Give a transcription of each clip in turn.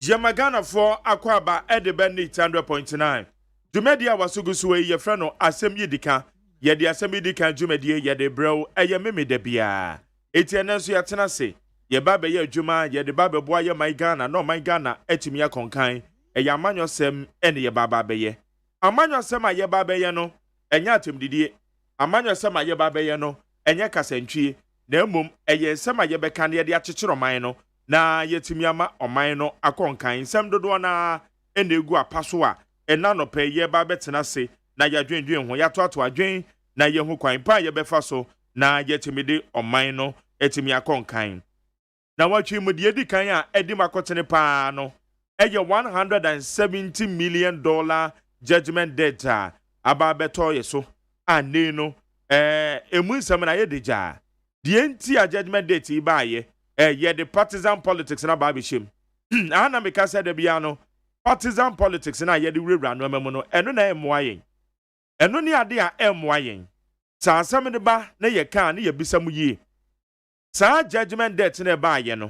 Yamagana for Akwaba Edebeni 100.9. Jumedia wasugusuwe ye freno Asem yidika. Yedi Asem yidika Jumedia yede bro eye mimi debia. Eti enenso ya tenase. Ye babe ye juma ye de babe boa ye my Ghana no my Ghana etimi ya konkan. Eye amanyo sem ene ye baba beye. Amanyo sem a ye babe ye no enya atemdidie. Amanyo sem a ye babe ye no enya kasentwie. Na emom eye sem a ye beka ne ye de akyekere man no. Na yetimi ama oman no akonkan sem dodo na enegu apaso a ena no pe ye ba betena se na yadwendwen ho yato adwen na ye hu kwan pa ye befa so na yetimi de oman no etimi akonkan na watwi mu de edi kan a edi makotene pa no eye $170 million judgment debt aba beto ye so ane no emu nsem na ye deja de enti a judgment debt iba ye ye the partisan politics na ba bishim ana me ka said bia no partisan politics na ye the rewra no memo no eno na emwa yen eno ni ade a emwa yen sa asem de ba na ye kan na ye bisam yi sa judgment debt na ba ye no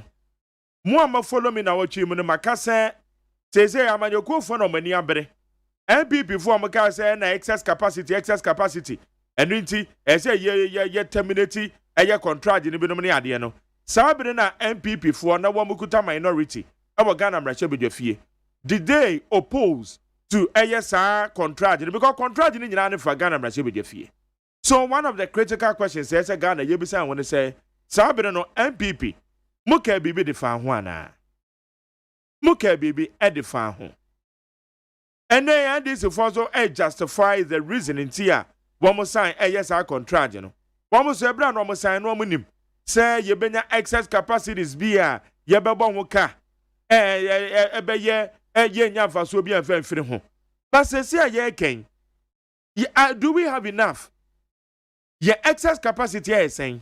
mo am follow me na watchi mu no makase teze amanyoku fo no mani abere MPP fo am ka say na excess capacity eno nti say ye terminate eye contract ni binom ne ade no Sabine na MPP for na wamukuta minority. Our Ghana Mrachebedefie. Did they oppose to ASR contract? Because contract in Ghana for Ghana Mrachebedefie. So one of the critical questions says Ghana Yebisa when they say Sabine no MPP. Muke bibi de fan huana. Muke bibi edifan hu. And then this also justify the reason in tia. One more sign ASR contract, you know. One more say brand one more sign one minim. Say ye benya excess capacities bia ye bebo ho ka ebe ye nya faso bia mfemfiri ho but say ye ken do we have enough ye excess capacity are saying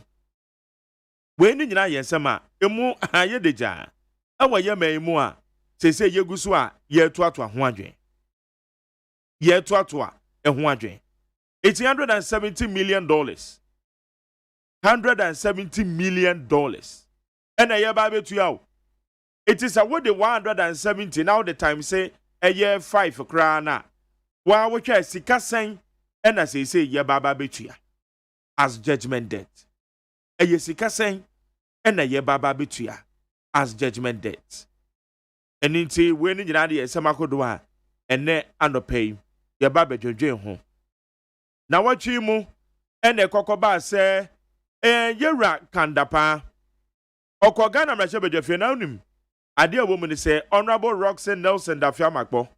we ni nyina ye nsema emu aye deja awa ye maimu a say ye gusu a ye toato ho adwen ye toato a ho adwen $870 million $170 million. And a year baby to you. It is a wood 170 now the time say a year 5 krana. While we can see saying and as they say ye baba betuya as judgment debt. A ye sika saying and a ye baba betuya as judgment debt. And in tea when in the samakodoa and ne underpay ye baba jojo home. Now what you mu and a cocoba say yera kandapa Okogana mrachebedefie na unim. Ade a woman say Honorable Roxanne Nelson Dafiamakpo.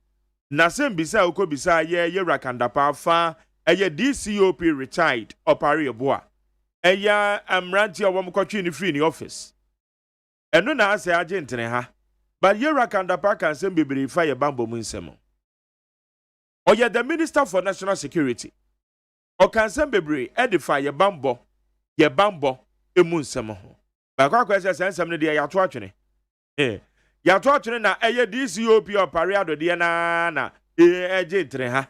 Na sem bisa ukobisa ye Rakandapa fa eye DCOP retired opari eboa. Eya amranti a womkotwe ni free ni office. Eno na ase agentene ha. But ye Rakandapa kan sem bibiri fa ye bambo mu nsemo. Oye the Minister for National Security. O kan sem bibiri edify ye bambo emu nsemo ho. Ba kwa kwese sensem ne de ya to atwene. Ya to atwene na eye DCOP opare adode na agentene ha.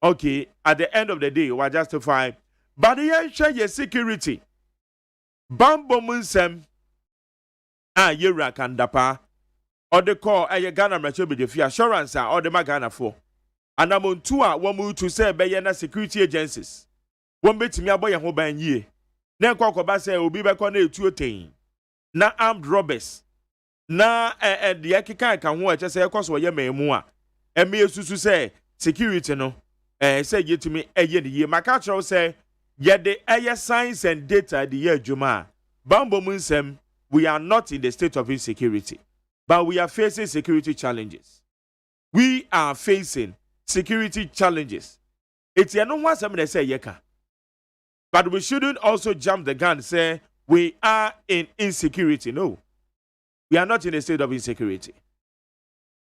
Okay, at the end of the day, we are justified. But the share your security. Bambo munsem. Ye Rakandapa. Or the call a Ghana Machobi the assurance or the Magana for. And I'm on tour one move to say Bayana security agencies. One bit me a boy and hoban ye. Then Kokobasa will be back on a 2 na armed robbers. Na the Akika can watch as a cost where you may more. And me to say security no. Say ye to me ye the year. My culture say yet the air science and data the year Juma. Bambo Munsem, we are not in the state of insecurity, but we are facing security challenges. We are facing security challenges. It's no one somebody say yeka. But we shouldn't also jump the gun and say we are in insecurity. No. We are not in a state of insecurity.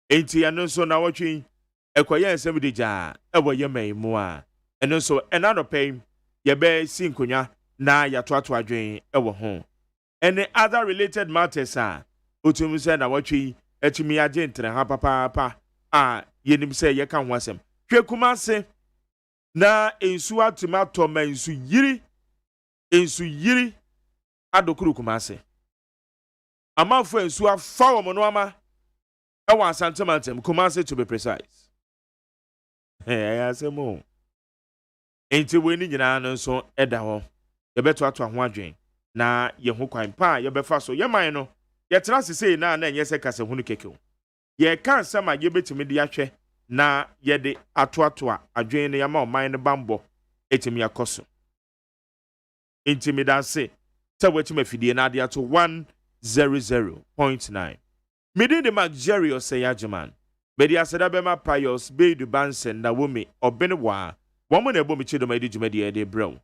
Enti anonso na watching Ekoye nsem de ja ewo ye mai mu a eno so enano pay ye be sinkonya na ya to adwen ewo ho any other related matters otum se na watwi etimi agentre ha papa a yenim se ye kan ho asem hwe kuma se na ensu atomato ma ensu yiri adokuru kuma se amafo ensu afa wo no ama ewa asantemantem kuma se to be precise. Asem enti we ni nyina no so eda ho ye beto ato ho adwen na ye ho kwan pa ye befa so ye man no ye tra sesei na enye se kase hunu keke ye kan sama ye betimi de ahwe na ye de ato adwen ne yama man ne bambo etimi yakoso enti mi da se te wechi mafidie na de ato 100.9 midi de Magyeman Osei Agyeman Bedi aseda bema Pius Beidu Bansen na womi obenwa womo na ebo mi chido ma di dwumadi de brew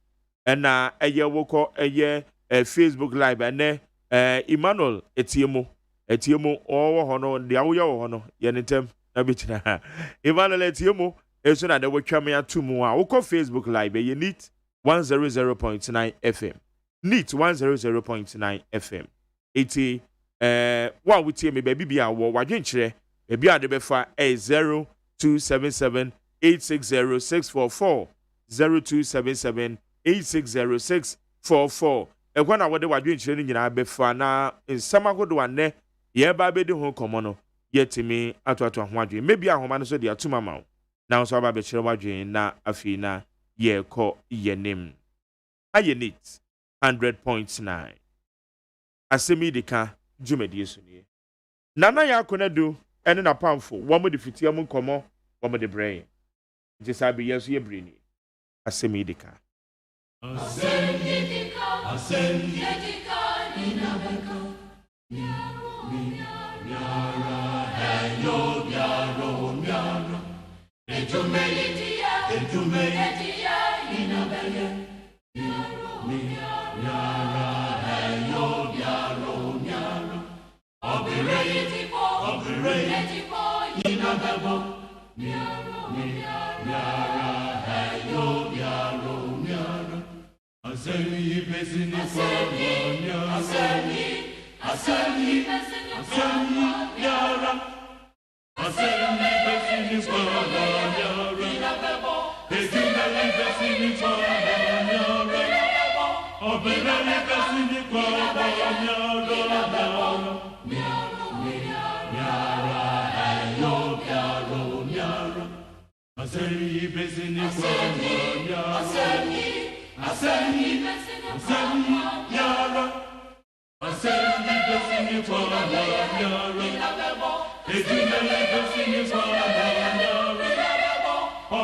na eye woko eye Facebook live ene Emmanuel etiemu owo ho no de awoye wo ho no ye nentem na bichina Emmanuel etiemu eso na de wotwa me atumu a woko Facebook live ye NEAT 100.9 FM NEAT 100.9 FM eti wa wutie me baby bia wo wadwenkyere ebi ade befa 0277860644 0277860644 ekwana wode wadwenkyere ni nyina befa na nsama godo ane ye ba bedi ho komo no yetimi atoato ho adwen mebi ahoma no so de atuma ma na so aba be kyere wadwen na afi na ye ko yenim aye NEAT 100.9 asemi dika dwumadi so nie nana ya akonadu ene na pamfo womo de fitia mu komo womo de brain je sabi yeso ye brini asemi dika ina beko miaro etumelia ina beke Asemi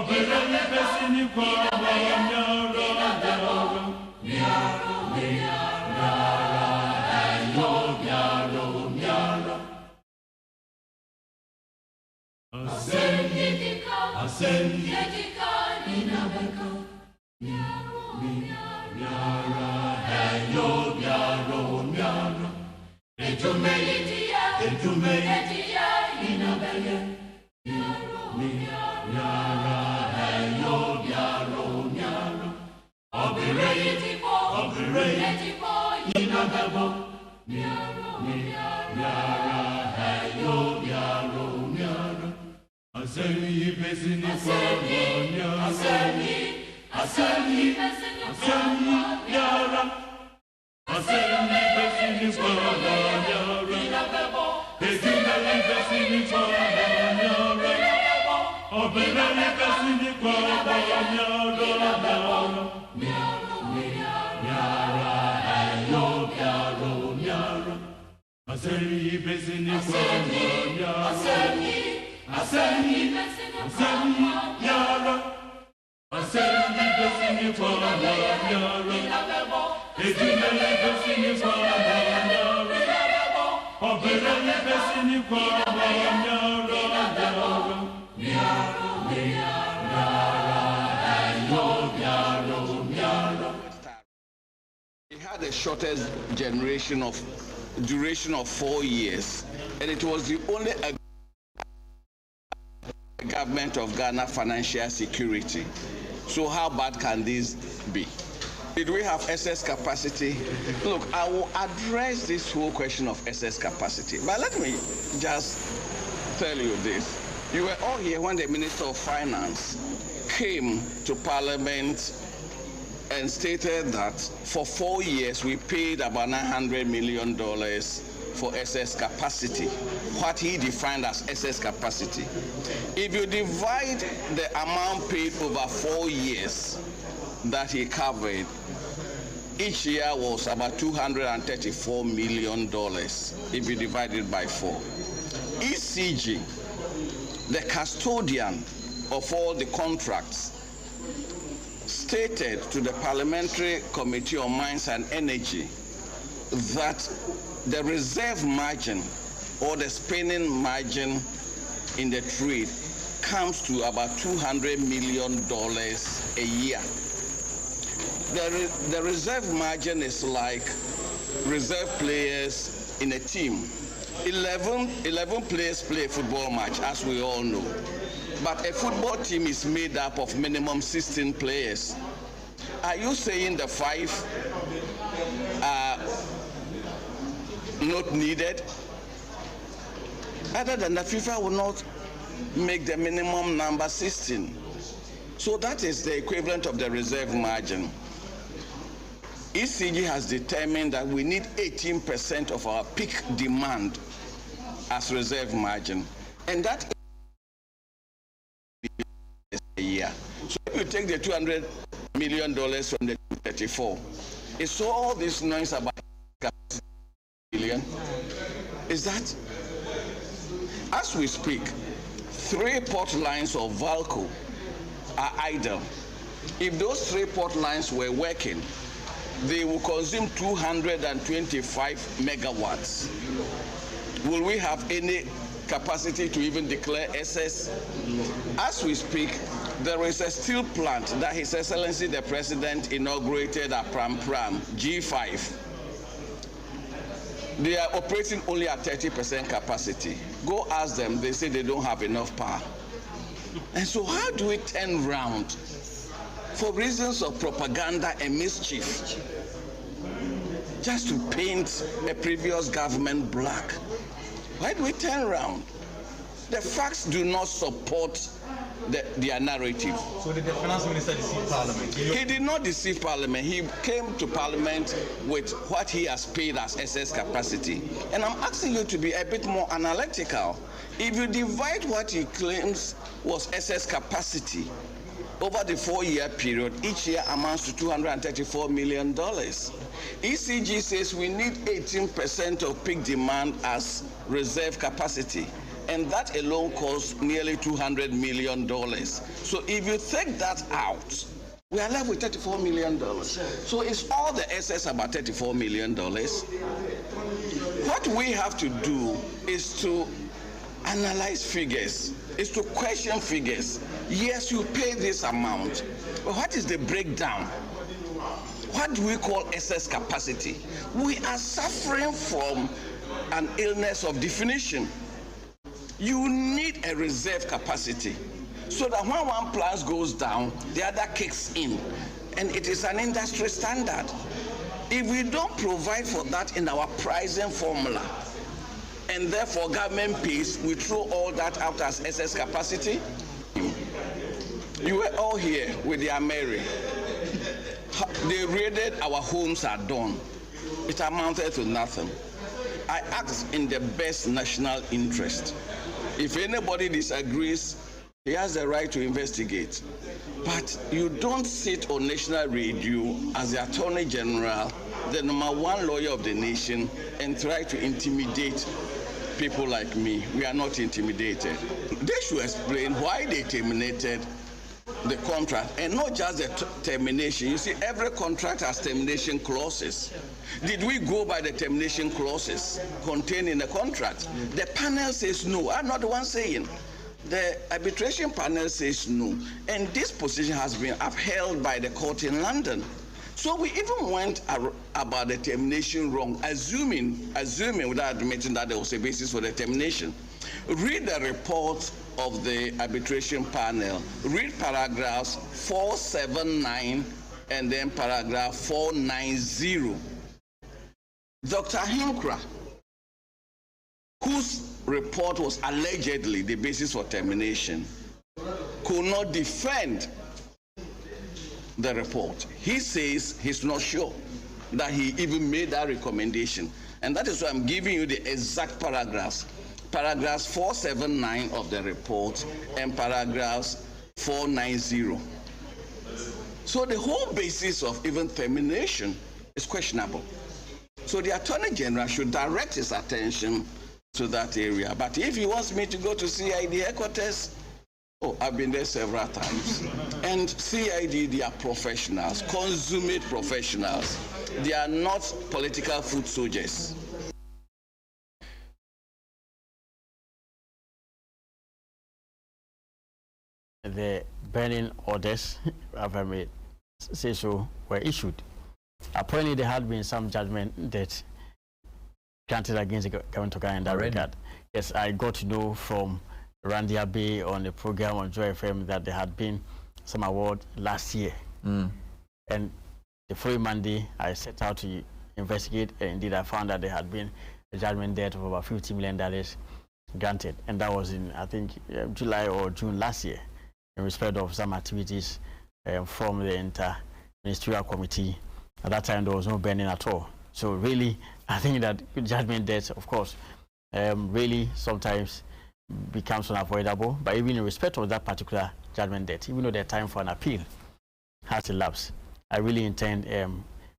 pesini kwa It had the shortest duration of 4 years, and it was the only government of Ghana financial security. So how bad can this be? Did we have excess capacity? Look, I will address this whole question of excess capacity, but let me just tell you this. You were all here when the Minister of Finance came to Parliament and stated that for 4 years we paid about $900 million for excess capacity, what he defined as excess capacity. If you divide the amount paid over 4 years that he covered, each year was about $234 million if you divide it by 4. ECG, the custodian of all the contracts, stated to the Parliamentary Committee on Mines and Energy that the reserve margin or the spending margin in the trade comes to about $200 million a year. The reserve margin is like reserve players in a team. 11 players play a football match, as we all know. But a football team is made up of minimum 16 players. Are you saying the 5 are not needed? Other than that, FIFA will not make the minimum number 16. So that is the equivalent of the reserve margin. ECG has determined that we need 18% of our peak demand as reserve margin, and that is a year. So if you take the $200 million from the 34, it's all this noise about billion. Is that, as we speak, 3 port lines of Valco are idle. If those 3 port lines were working, they will consume 225 megawatts. Will we have any capacity to even declare excess? As we speak, there is a steel plant that His Excellency the President inaugurated at Pram G5. They are operating only at 30% capacity. Go ask them, they say they don't have enough power. And so how do we turn round for reasons of propaganda and mischief, just to paint a previous government black? Why do we turn around? The facts do not support their narrative. So did the finance minister deceive Parliament? He did not deceive Parliament. He came to Parliament with what he has paid as excess capacity. And I'm asking you to be a bit more analytical. If you divide what he claims was excess capacity over the 4-year period, each year amounts to $234 million. ECG says we need 18% of peak demand as reserve capacity, and that alone costs nearly $200 million. So if you take that out, we are left with $34 million. So it's all the excess about $34 million. What we have to do is to analyze figures, is to question figures. Yes, you pay this amount, but what is the breakdown? What do we call excess capacity? We are suffering from an illness of definition. You need a reserve capacity so that when one plant goes down, the other kicks in. And it is an industry standard. If we don't provide for that in our pricing formula, and therefore government pays, we throw all that out as excess capacity. You were all here with the Ameri. They raided our homes at dawn. It amounted to nothing. I asked in the best national interest. If anybody disagrees, he has the right to investigate. But you don't sit on national radio as the Attorney General, the #1 lawyer of the nation, and try to intimidate people like me. We are not intimidated. They should explain why they terminated the contract, and not just the termination. You see, every contract has termination clauses. Did we go by the termination clauses contained in the contract? The panel says no. I'm not the one saying. The arbitration panel says no, and this position has been upheld by the court in London. So we even went about the termination wrong, assuming without admitting that there was a basis for the termination. Read the report of the arbitration panel. Read paragraphs 479 and then paragraph 490. Dr. Hinkra, whose report was allegedly the basis for termination, could not defend the report. He says he's not sure that he even made that recommendation. And that is why I'm giving you the exact paragraphs. Paragraphs 479 of the report and paragraphs 490. So the whole basis of even termination is questionable. So the Attorney General should direct his attention to that area. But if he wants me to go to CID headquarters, oh, I've been there several times. And CID, they are professionals, consummate professionals. They are not political foot soldiers. The burning orders, if I may say so, were issued. Apparently, there had been some judgment that granted against the government of Ghana in that regard. Yes, I got to know from Randy Abbey on the program on Joy FM that there had been some award last year. And the following Monday, I set out to investigate, and indeed I found that there had been a judgment debt of about $50 million granted. And that was in, I think, July or June last year, in respect of some activities from the Inter-Ministerial Committee. At that time, there was no burning at all. So really, I think that judgment debts, of course, really sometimes becomes unavoidable. But even in respect of that particular judgment debt, even though the time for an appeal has elapsed, I really intend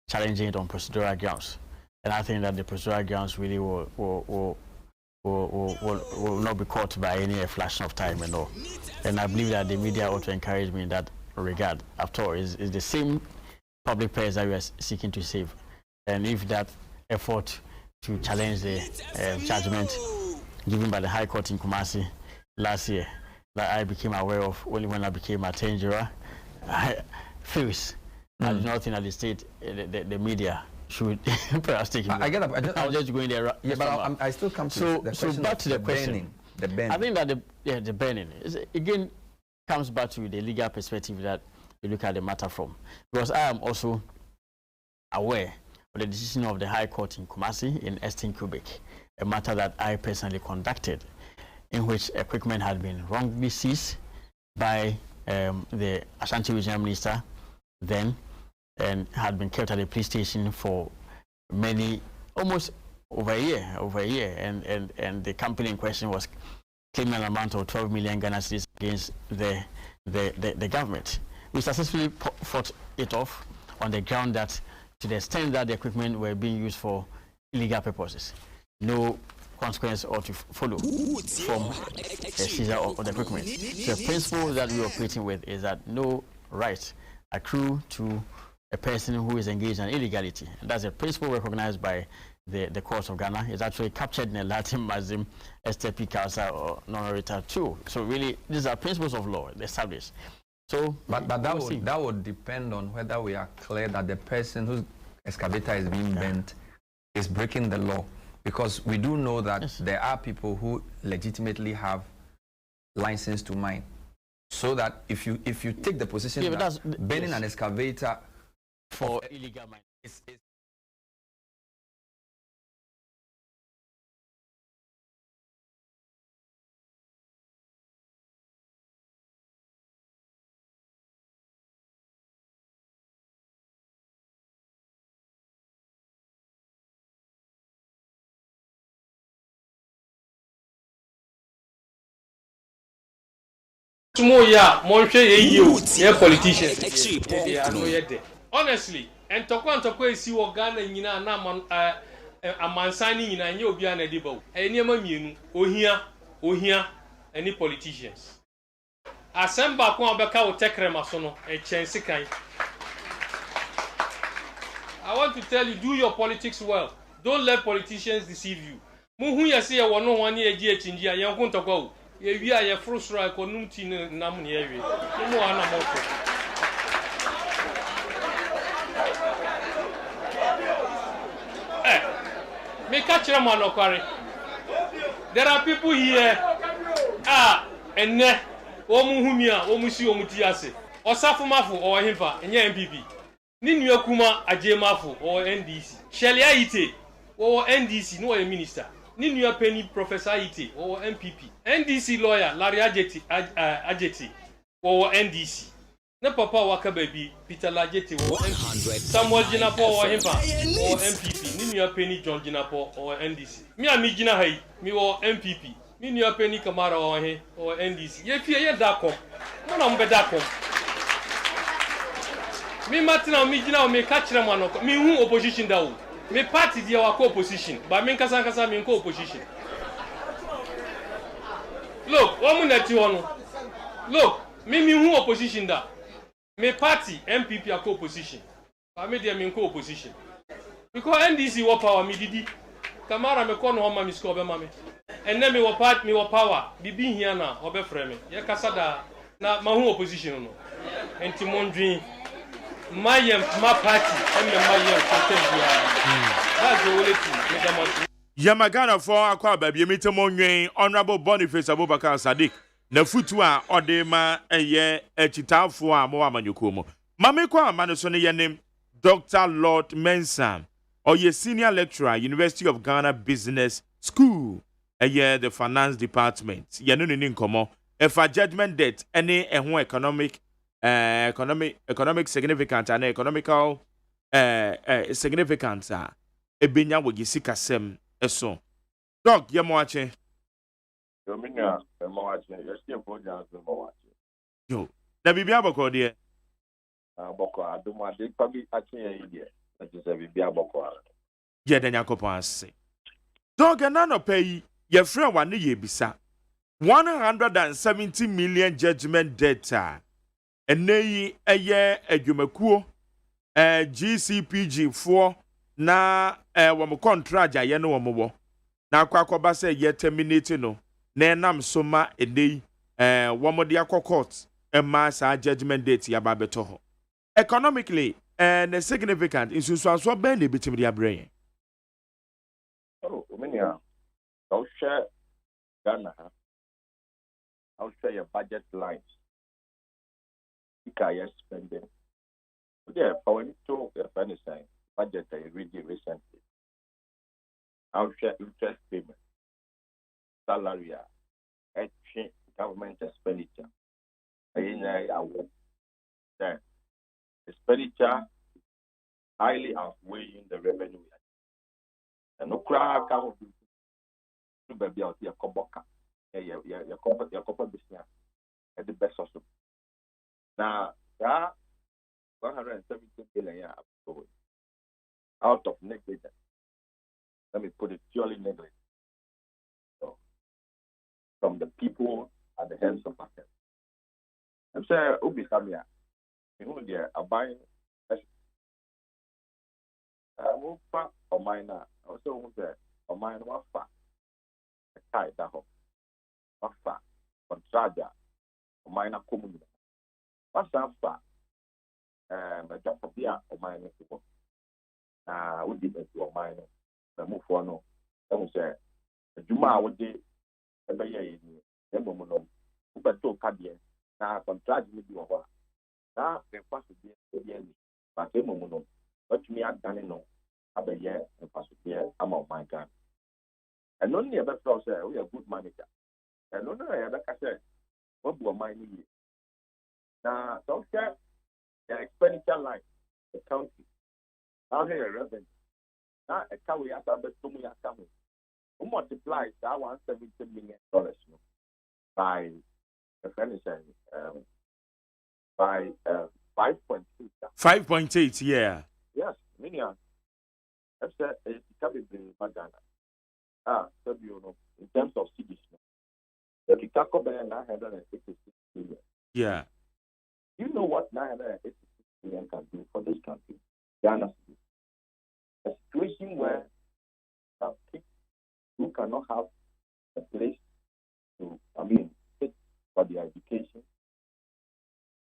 challenging it on procedural grounds. And I think that the procedural grounds really will not be caught by any flash of time and all. And I believe that the media ought to encourage me in that regard. After all, it's the same public purse that we are seeking to save. And if that effort to challenge the judgment given by the High Court in Kumasi last year, that I became aware of only when I became a tenderer, fails. I do not think that the state, the media, should perhaps take it. I get that. I was just going there. Yeah, but I still come to the question. So back to the question. The burning. I think that the burning is, again, comes back to the legal perspective that you look at the matter from. Because I am also aware of the decision of the High Court in Kumasi in Eastern Quebec, a matter that I personally conducted, in which equipment had been wrongly seized by the Ashanti Regional Minister then, and had been kept at the police station for almost over a year, and the company in question was claiming an amount of 12 million Ghana cedis against the government. We successfully fought it off on the ground that, to the extent that the equipment were being used for illegal purposes, no consequence ought to follow from the seizure of the equipment. The principle that we are operating with is that no right accrue to a person who is engaged in illegality. And that's a principle recognized by the courts of Ghana. It's actually captured in the Latin maxim Este Picasa or non reta 2. So really, these are principles of law established. So, but that would depend on whether we are clear that the person whose excavator is being bent is breaking the law. Because we do know that there are people who legitimately have license to mine. So that if you take the position that burning an excavator for illegal mining is Small ya, monhwe ye ye politicians. Honestly, and tokwa esi wo Ghana nyina na amansan ni nyina nye obi ana diba wo. Eniema mienu, ohia any politicians. Asem ba ko obeka wo tekrema so no e chense kan. I want to tell you, do your politics well. Don't let politicians deceive you. Muhu yesi ye wono ho ne eji echinji a yenko ntokwa wo. Ye wi a ye frustral ko numti nam ne ye wi. Mu ana moto. Me catch them on Okwari. There are people here. And ne. Omu humia, omu si omu tiase. Osafu mafu or himfa, enye MPP. Ninu yakuma Agyemafu or NDC. Shelia Ite or NDC, no a minister. Ninu ya penny Professor Ite or MPP. NDC lawyer Larry Ajeti or NDC. Ne papa waka baby Peter Lajeti or MPP. Samuel Jinapo or himfa or MPP. Ninu ya penny John Jinapo or NDC. Me a mi jina hai, mi or MPP. Ninu ya penny Kamara or NDC. Ye fie ye dakom. Mona mbe dakom. Me matina me jina o me catch them anoko. Me hu opposition da o. Me party dia wa ko opposition. Ba me nkasa me ko opposition. Look, omu na ti hono. Look, me hu opposition da. Me party MPP a ko opposition. Ba me dia me ko opposition. Because NDC wo power me didi. Kamara me ko no ma me score be ma me. Enne me wo party me wo power. Bibi hia na obefre me. Ye kasa da na ma hu opposition no. Enti mondwin Mayem, my party, and the Mayem, that's the only thing. Yamagana for Aqua Baby, meet among Honorable Boniface Abubakar Sadiq, Nefutua, Odema, a year, a chita for Moamanyukumo. Mamekwa Manasoni, your name, Dr. Lord Mensah, or your senior lecturer, University of Ghana Business School, a year, the finance department, Yanun in Incomo, if a judgment debt, any and economic. Economic significance and economical significance ebinya wogisi kasem eso dog ye mo ache Dominia mo ache yesi program mo ache yo na bibia boko de boko adumo ade pa bi ache yen de na je se bibia boko ye da nyakopo ase dog na no pay ye frɛ wa ne ye bisa 170 million judgment debt Eneyi eye adwumakuo GCPG 4 na wo contract aye no wo wo na akwakoba se ye terminate no na enam soma eneyi wo mo de court ma sa judgment date ya ba beto ho economically and significant isusuaso ben na bitim dia brain oh omenia so share Ghana how share your budget lines Kaya spending. Yeah, when to the budget I read recently. I'll share interest payment, salary, government expenditure. The expenditure highly outweighing the revenue. And no crowd can do baby out your koboka. Your corporate business at the best of them. Now, that 170 billion out of negligence. Let me put it purely negligence. So, from the people at the hands of market. I'm saying, Ubi Samia, you know, they're buying. I will pack or mine. I also want to or mine one fat. A tie that home. One fat. Contraja. Or mine a community. What's that for? A job of beer or mine. We did it to a mine. The move for no. I'm saying, Juma would be a bay, the moment, but to Cadia, now contract with you over. Now, the first would be the end, but the moment, but me, I've done it no. I bet yeah, and pass it here, I'm on my gun. And only about us, we are good manager. And only like I said, what will my need? Now, don't care the expenditure line, the county. Now, here, revenue. Now, a cow we have to be coming. Who multiplies that $170 million by the furniture by 5.8. 5.8, yeah. Yes, million. That's it. Can be the Ghana. So you know, in terms of cities, the Kikako by 966 million. Yeah. You know what 986 million can do for this country? Ghana. A situation where people who cannot have a place to, sit for their education.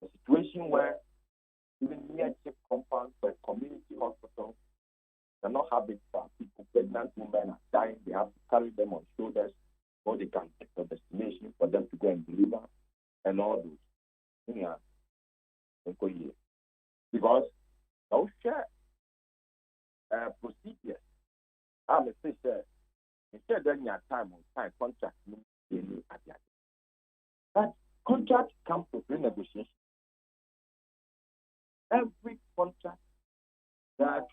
A situation where even near check compounds for a community hospital cannot have it for people. Pregnant women are dying. They have to carry them on shoulders so they can get to the destination for them to go and deliver and all those. Yeah. Because those share procedures. I'm a sister. Instead of your time on time contract, but contract comes with renegotiation. Every contract that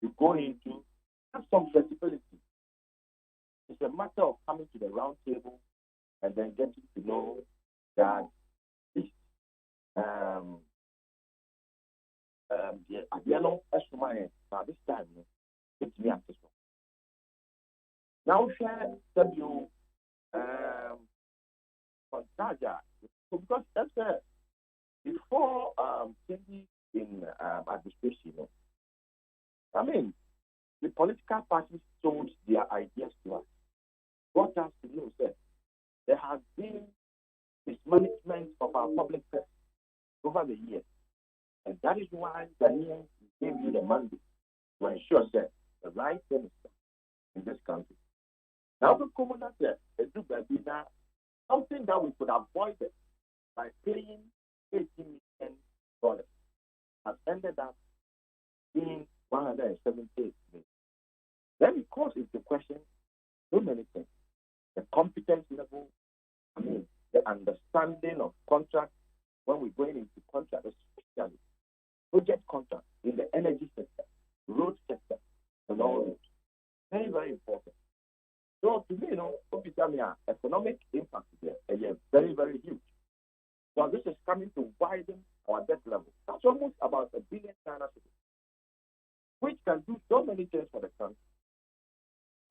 you go into have some flexibility. It's a matter of coming to the round table and then getting to know that this Agyeman Esumaya now this time it's me at this one. Now share you Contagia because that's before changing in administration. The political parties sold their ideas to us. What has to know that there has been mismanagement of our public sector over the years. And that is why Ghanaians gave you the mandate to ensure that the right thing is done in this country. Now, the commoners said, something that we could avoid by paying $18 million has ended up being 178 million. Then it calls into question so many things. The competence level, the understanding of contract when we're going into contract, especially project contract in the energy sector, road sector, and all those. Very, very important. So to me, economic impact there is very, very huge. So this is coming to widen our debt level. That's almost about $1 billion, which can do so many things for the country.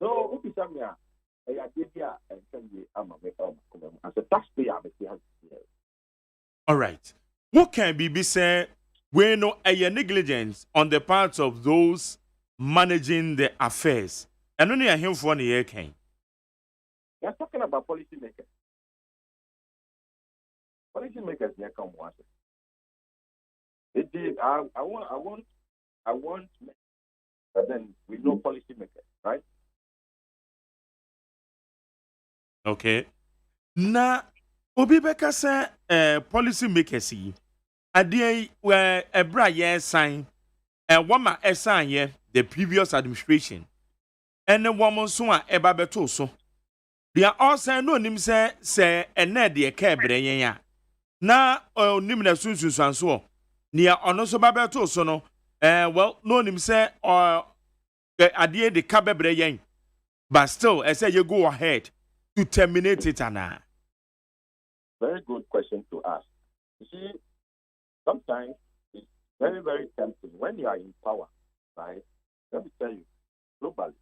So as a taxpayer, all right. What can be said when no a negligence on the part of those managing the affairs? And only a him for the year came. We're talking about policymakers. Policymakers never come once. It did. I want, but then we know policymakers, right? Okay. Na obi beka say policymakers yi ade where ebra ye sign wama esan ye the previous administration and woman so a eba beto so dia all say no nim say ene de ka ebre yen ya na onim na sunsun so nia ono so ba beto so no well no nim say ade de ka bebre yen but still I say you go ahead to terminate it, Anna? Very good question to ask. You see, sometimes it's very, very tempting when you are in power, right? Let me tell you, globally,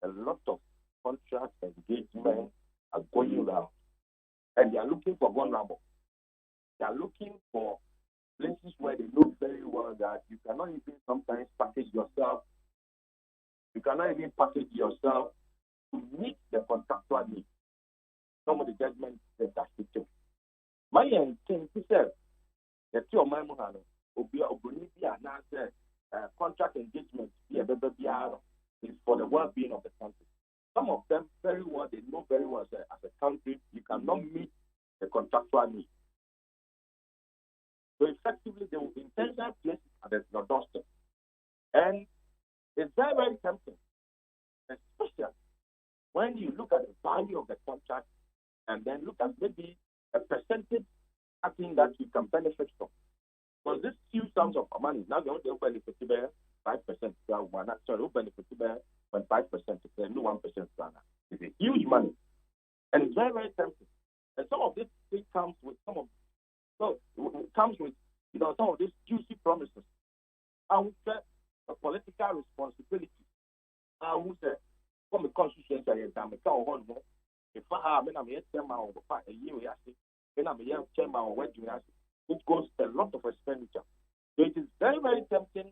a lot of contract engagements are going around, and they are looking for vulnerable. They are looking for places where they know very well that you cannot even sometimes package yourself. You cannot even package yourself to meet the contractual needs. Some of the judgments that that's the my young king said that your my mohano will be a contract engagement be a baby is for the well-being of the country. Some of them very well, they know very well that as a country, you cannot meet the contractual needs. So effectively, they will intentionally place it at your doorstep. And it's very, very tempting, especially when you look at the value of the contract and then look at maybe a percentage thing that you can benefit from. Because this huge sums of money, now they will benefit 5%, sorry, benefit 0.5%, no 1%. It's a huge money. And it's very, very tempting. And some of this thing comes with some of these juicy promises. I would say a political responsibility. I would say, from the constitution, if I am a chairman of a year, then I'm a young chairman of what you ask. It goes a lot of expenditure. So it is very, very tempting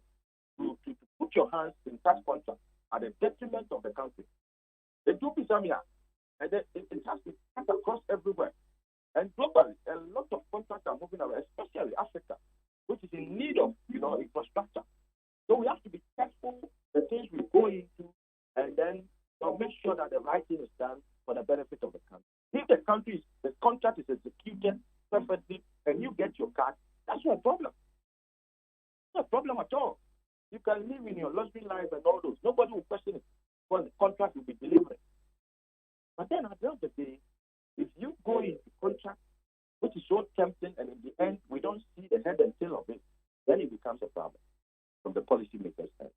to put your hands in such contracts at the detriment of the country. They do be some here, and it has to cut across everywhere. And globally, a lot of contracts are moving around, especially Africa, which is in need of infrastructure. So we have to be careful the things we go into, and then make sure that the right thing is done for the benefit of the country. If the contract is executed perfectly, and you get your card, that's not a problem. It's not a problem at all. You can live in your luxury life and all those. Nobody will question it because the contract will be delivered. But then at the end of the day, if you go into contract, which is so tempting, and in the end, we don't see the head and tail of it, then it becomes a problem from the policymakers' side.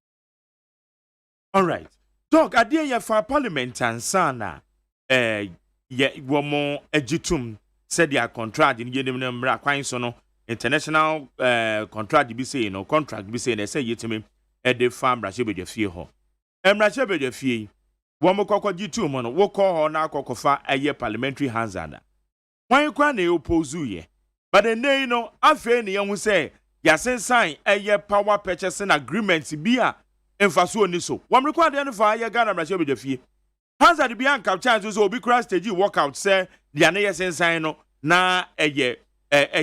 All right. Doc, idea ya for parliament and sana, womo ejitum said their contract in Yenim Quine Sono, international contract be saying, contract be saying, they say you to me at the farm Rashibe fee ho. Rashibe fee, womo coco jitum on, wo call her now cocofa a year parliamentary handsana. Why you can't oppose you? But then they know, I fear the young say, Yasen sign a year power purchasing agreement be a emphasized niso. One required identify your Ghana Rashibe fee. Hansa the Bianca chances will be cross stage walkout, say, the Anayasen sign na a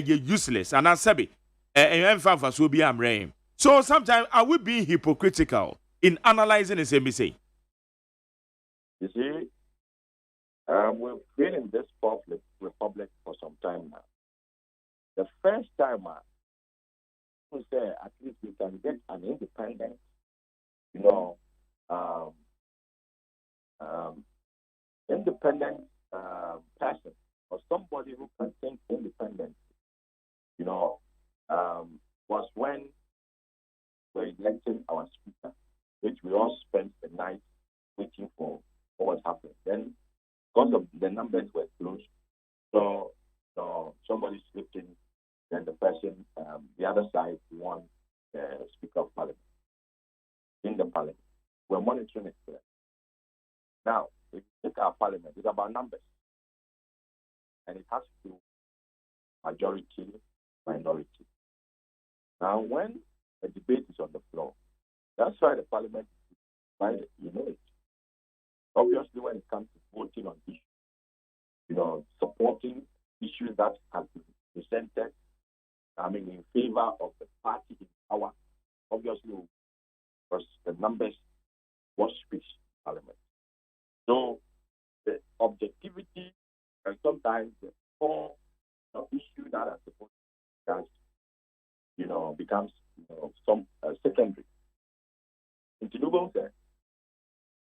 useless and as sabi emphasis will be am rain. So sometimes I will be hypocritical in analyzing the same say. You see, we've been in this republic for some time now. The first time we say at least we can get an independent, independent person or somebody who can think independent, was when we elected our speaker, which we all spent the night waiting for what was happening. Then, because of the numbers were close, so somebody slipped in, then the person, the other side won the Speaker of Parliament in the Parliament. We're monitoring it there. Now, if you take our Parliament, it's about numbers. And it has to do majority, minority. Now, when a debate is on the floor, that's why the Parliament is divided, Obviously, when it comes to voting on issues, supporting issues that have been presented, in favor of the party in power, obviously, because the numbers was speech Parliament. So, the objectivity and sometimes the core issue that are supposed to becomes some secondary. In Tinubu said,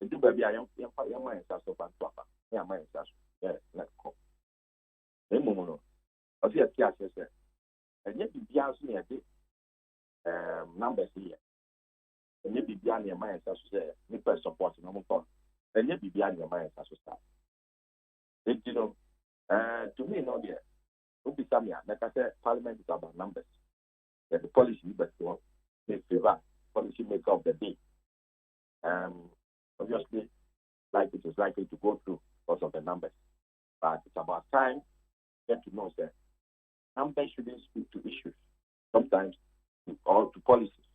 "The baby I am my so far papa, I am my yeah, let's go." No. I see a teacher said, and yet the bias near the numbers here. And yet the bias near my say, me per support no more. And yet the bias near my start. To me, no, dear. Like I said, Parliament is about numbers. The policy, but they favor policy maker of the day. Obviously, like it is likely to go through because of the numbers. But it's about time get to know that numbers shouldn't speak to issues. Sometimes, or to policies,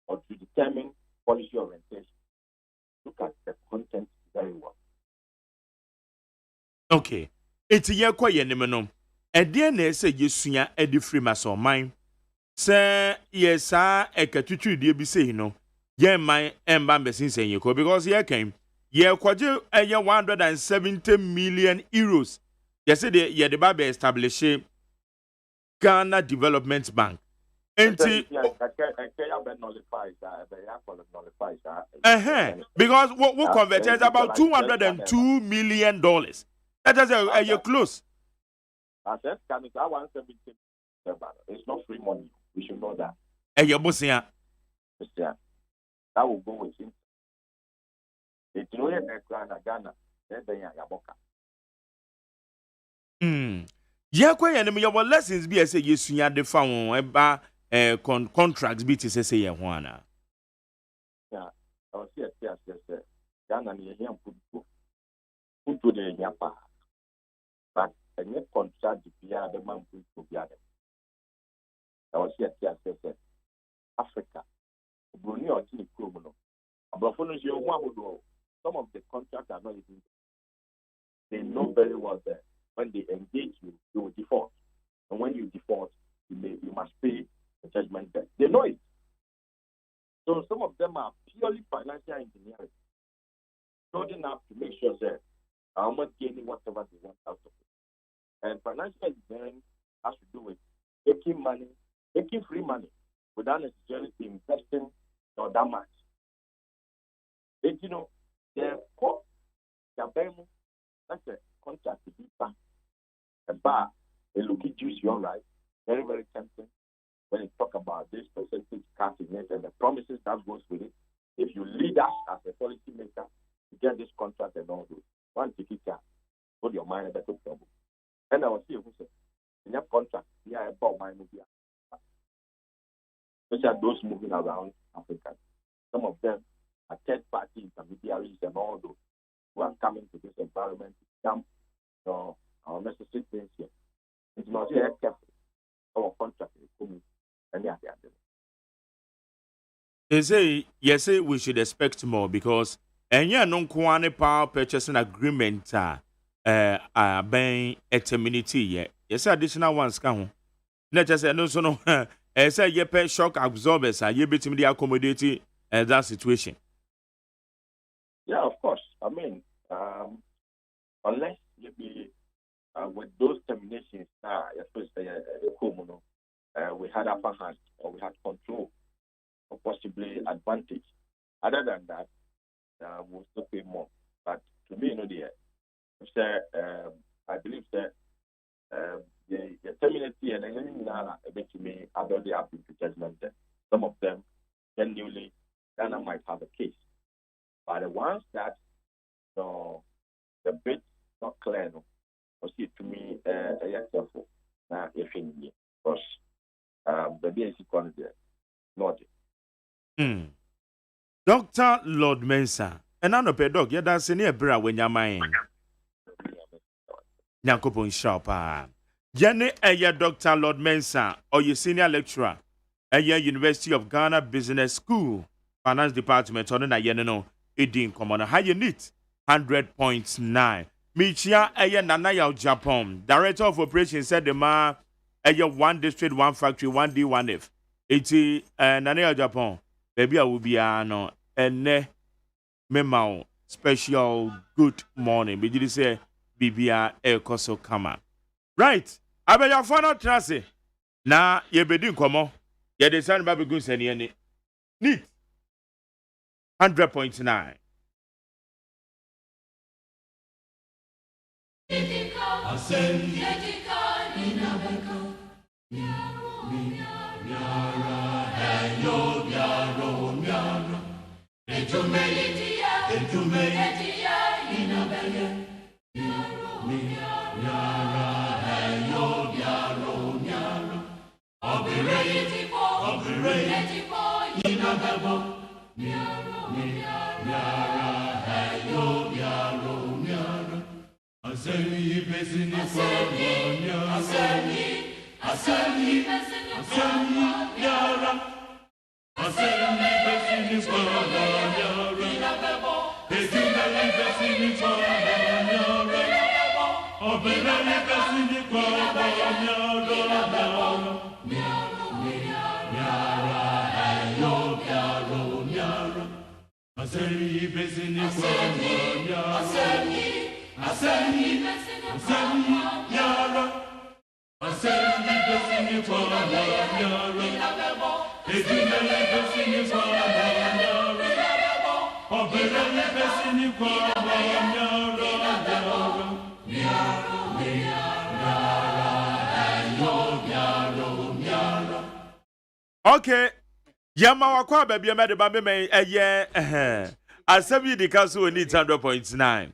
or to determine policy orientation. Look at the content very well. Okay. It's a year quiet nemenom. A DNA say yesunya edi free maso mine. Say yes, a catutu de be say no. yeah, my embassy saying you because here came, yeah, kwaje 170 million euros. Yes, the Bible established Ghana Development Bank. Because what converted is about $202 million. That is a close. I said, can it 170? It's not free money. We should know that. That will go with him. It's no Ghana. Yeah, quite enemy your lessons be as a yes, you had the phone about contracts be to say a one. Yeah, I was here, yes, Ghana near him put to the Yapa. But a net contract the man put to the other. I was here, yes, Africa. Brunei or Chile, some of the contracts are not even. They know very well that when they engage you, you will default. And when you default, you must pay the judgment debt. They know it. So some of them are purely financial engineering. Building up to make sure that I'm not gaining whatever they want out of it. And financial engineering has to do with taking money, taking free money without necessarily investing or that much. And you know, the court, that's a contract to be back. A bar, a looking juice, you're right. Very, very tempting when you talk about this percentage cut in it and the promises that goes with it. If you lead us as a policy maker to get this contract and all those, one ticket can put your mind in better trouble. And I was here who said, in your contract, yeah, about my movie. Those are those moving around Africa. Some of them are third party intermediaries and all those who are coming to this environment to dump our necessary things here. It's not here careful. Our contract is coming. And yeah. They say, yes, we should expect more because any non-quantity power purchasing agreement are being a terminity yet. Yes, additional ones come. Not just no so no say you pay shock absorbers and you between the accommodating that situation. Yeah, of course. I mean, unless you be with those terminations, we had upper hand or we had control or possibly advantage. Other than that, we'll still pay more. But to me, I believe that the terminating and anything now a bit to me, I don't have to judgment. Some of them genuinely Ghana might have a case. But the ones that the bit not clear, or see to me, careful. Now, if in because the BNC corner there, not. Dr. Lord Mensa, and I know per dog, yeah, that's in a bra when you're mine. Yankopon Sharpa. Jenny, Dr. Lord Mensa, or your senior lecturer, University of Ghana Business School, Finance Department, on a yenno. Edin Common High Unit 100.9. Michia Nanaya Japan, Director of Operations said the ma 1 district, 1 factory, 1D, 1F. 80 Nanaya Japan. Baby, I will be no and memo special good morning. But you say Bibia Koso Kama. Right. I bet your final trace. Na ye bedin komo. Ye de san baby goose and ye neat. 100.9. Okay. Yama wakwa baby amade ba me asem yi di kaso oni 100.9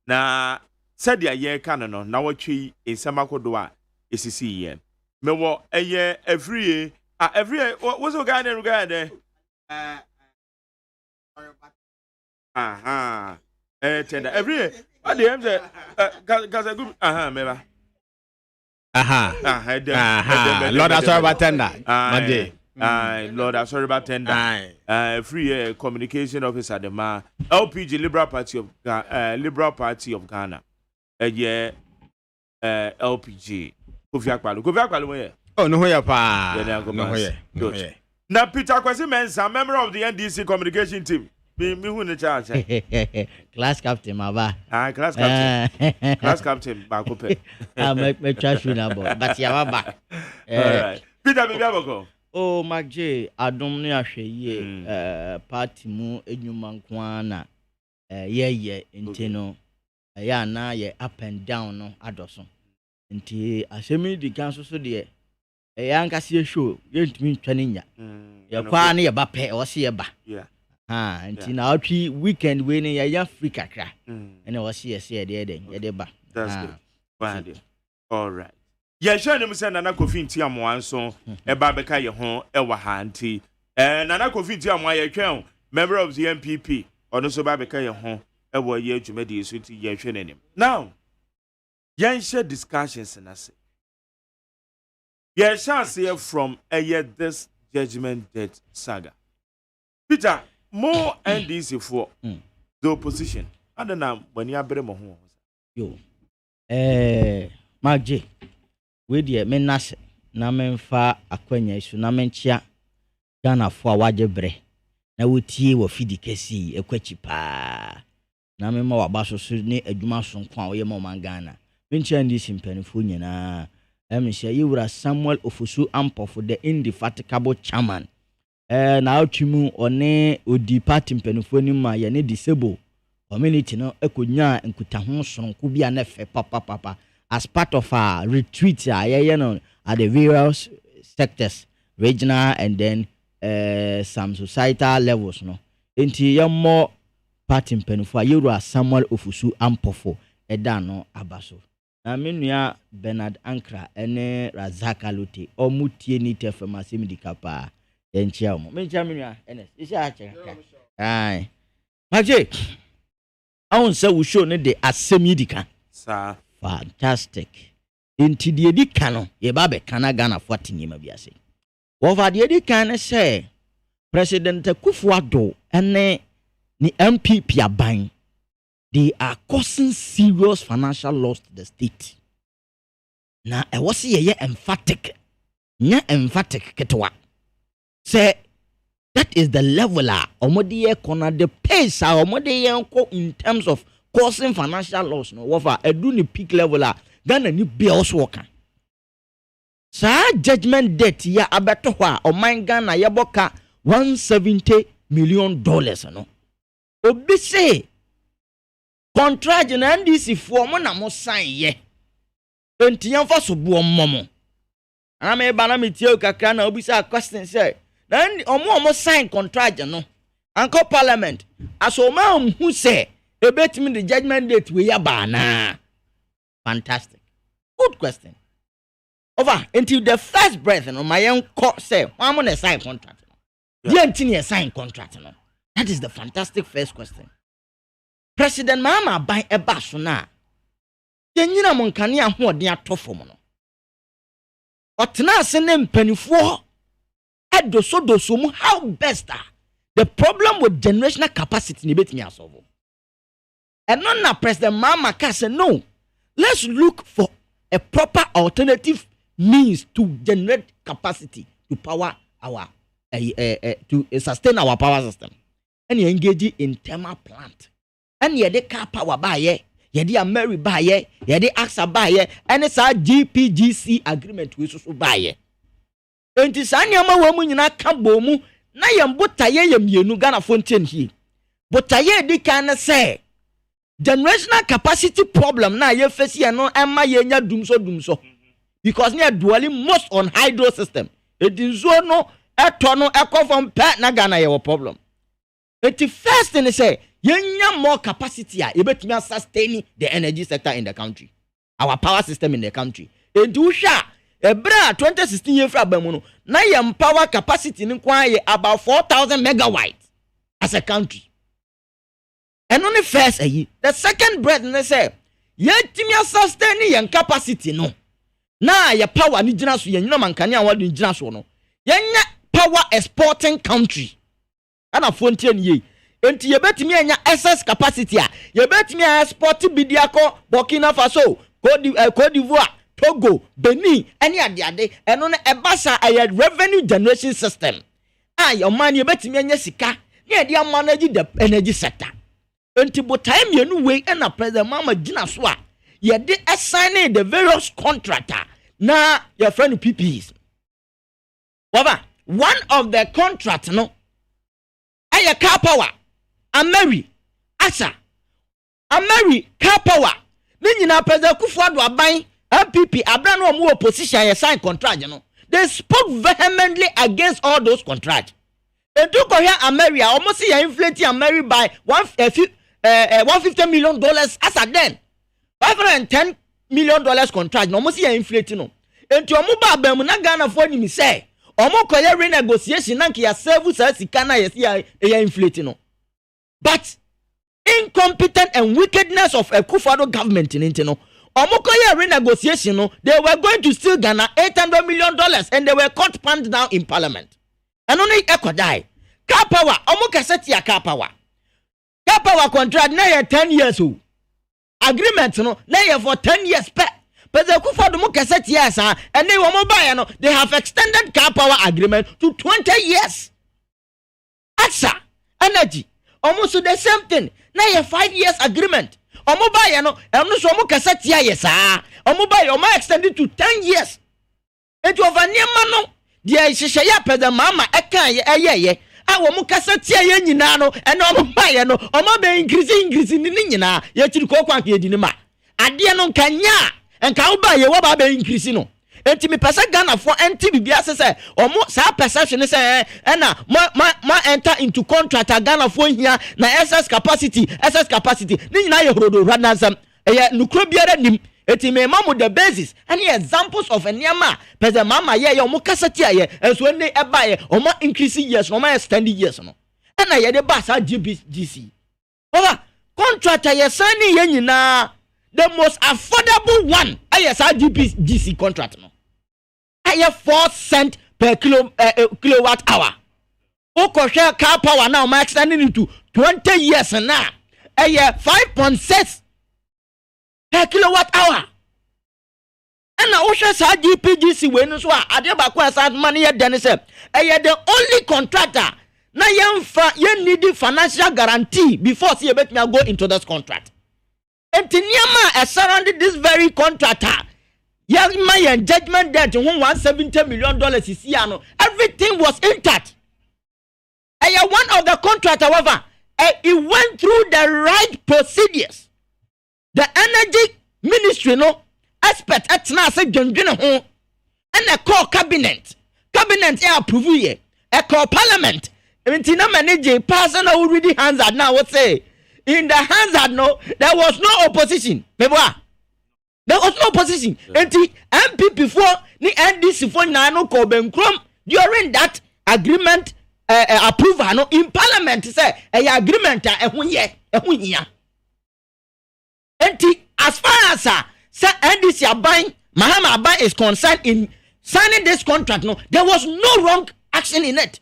na said ya ye kan no na watwi ensem akodo a esisi ye me wo every what's the guy there tender every what the say cause good meba Lord, I'm sorry about tender. Lord, I'm sorry about tender. Free communication officer, the man, LPG Liberal Party of Ghana. LPG. Kofi Akpalo. Oh, no, yeah, pa. Good. Now, Peter Kwesi Mensah, member of the NDC communication team. Me who in charge? Class captain, my class captain. Class captain, Bakope. I make trash you now, but you are back. All right. Peter, baby, go. Oh, Mac J, I don't know party mu enyuma nkwana inteno ya na ye up and down no adoso nti asemi di kan so de ya nkase show yentimi ntwane nya ye kwa na ye ba pe o se ye ba nti na atwi weekend we ne ya free kakra ene o se ye se ye de ba. That's good. Fine. All right. Yeah, sure. Nemu say Nana Kofi nti amoa nso eba beka ye ho ewa ha nti Nana Kofi nti amoa ye twen member of the MPP ono so ba beka ye ho ewa ye adwumadi so nti ye hwe nanim. Now yen share discussions na say ye chance here from this judgment debt saga. Peter, more NDC for the opposition adana bani abere mo ho yo Magje we die menase na menfa akwanya isu na menchia Ghana fo awaje bre na wotie wo fidi kesi ekwachi pa na memma wabaso so ne adwuma so nko a wo ye ma Ghana menchia ndi simpanifo nyina emhia yiwura Samuel Ofosu Ampofo the indefatigable chairman na otwimu one odi party mpanifo ni ma ye ne disable community no ekonya nkutaho sonko bia na fe papa as part of our retreat at the various sectors, regional and then some societal levels no enti ye more party mpanifo ayura Samuel Ofosu Ampofo eda no abaso na menua Bernard Ankra ene Razaka Lote omutie ni tefema semidika pa enchia omo menchia menua ene isi ache ai Magje I say we show ne de asemidika sir fantastic inti de di kano ye ba be kana Ghana for tinyima biase wo fa de di kan say President Akufo-Addo ene ni MPP aban they are causing serious financial loss to the state na e wo se ye emphatic nya emphatic ketwa say that is the level omode corner the pace omode in terms of causing financial loss no wofa edu ni peak level Ghana ni be also work sa judgment debt ya abeto ho oman Ghana ye boka $170 million no obi say contract na NDC fo mo na mo sign ye entiyan fa so bu ommo ana me ba na metie kakra na obi say question say then omo sign contract no anko parliament asoma who say ebetimi the judgment date we ya ba na fantastic good question over until the first breath no my uncle say why am sign contract no the entity sign contract no that is the fantastic first question President Mahama by a basso na yenyina monkane ahoden atofo mo no otena sene mpanifo edoso mu how best the problem with generational capacity ni betimi asolve and not na President Mahama can say no let's look for a proper alternative means to generate capacity to power our to sustain our power system and engage in thermal plant. And ye de car power buy ye de Ameri buy ye de AXA buy ye and it's our GPGC agreement we so buy ye. Enti sanyama wo mu nyina ka bomu na ye mbotaye ye mienu Ghana fonten hi. Botaye di kan say generational capacity problem na ye face ye no emma ye nya dumso because near dwelling most on hydro system. It is so no etono ekọ from pet na Ghana ye problem. It first thing say yenya more capacity a ebetimi sustain the energy sector in the country. Our power system in the country. Edu sha ebra 2016 year fra ba mu no na ye power capacity ni kwa ye about 4,000 megawatts as a country. And only first the second breath they say yetimi sustain yen capacity no na ye power ni gina so yen no mankane a wadu gina so no yenya power exporting country ana fonten ye enti ye betimi enya excess capacity a ye betimi export bidiako Burkina Faso Côte d'Ivoire Togo Benin any ade eno na ebasa a revenue generation system your man ye betimi enya sika na dia manage the energy sector. Enti botaim yenu way and a president mama gina so a ye de assign the various contractor na your friend PPs. Waba one of the contract no aya car power Ameri Asa Ameri car power ni nyina president Kufuor aban MPP abra no mu opposition ye sign contract no they spoke vehemently against all those contracts. They do go here Ameri almost see inflate Ameri by $150 million as a then $510 million contract no almost see inflate no enti omo ba ba mu na Ghana for ni say omo koye renegotiation na kia save sika na yes ya inflate no but incompetent and wickedness of a Kufuor government in no omo koye renegotiation no they were going to steal Ghana $800 million and they were caught panned down in parliament and only ekodai car power omo kaseti ya car power contract na 10 years old. Agreement no na for 10 years pe President Kufuor do mo kaseti years and they wo buy no they have extended car power agreement to 20 years. Asa energy almost the same thing na 5 years agreement. Omo buy no no so mo kaseti years omo buy omo extended to 10 years. It over niam no dia hihye ya President mama ekan ye awo mu kasa tia ye nyina no ene omo baye no omo be increase ni nyina ye tiri kokwa ka edi ni ma ade no nkanya enka wo baye wo ba be increase no enti me pesa Ghana for enti bibia se omo sa perception se na ma enter into contract Ghana for hia na excess capacity ni nyina ye horodo ranasam ye nukro biara nim eti me mamu the basis any examples of enyama pese mama ye omo kasati aye enso ne eba ye omo increase years omo extend years no na ye de ba sa GPGC oba contractor ye sani ye nyina the most affordable one aye sa GPGC contract no aye 4 cents per kilowatt hour o ko share car power now ma extending into 20 years na aye 5.6 per kilowatt hour. And now Osha sa GPGC we no so ade ba kwa sa money ye den say the only contractor na ye need financial guarantee before see bet me go into this contract. And Tiniama surrounded this very contractor. Yeah, my judgment debt $170 million is here no. Everything was intact. And one of the contractor however he went through the right procedures. The energy ministry no expert at na say dwendwene ho and a core cabinet approve ye a core parliament enti na manage person already hands out now what say in the hands out no there was no opposition meboa there was no opposition enti MP before ni NDC for na no ko benkrom during that agreement approval no in parliament say agreement ehun hia enti as far as say NDC Aban Mahama Aban is concerned in signing this contract no there was no wrong action in it.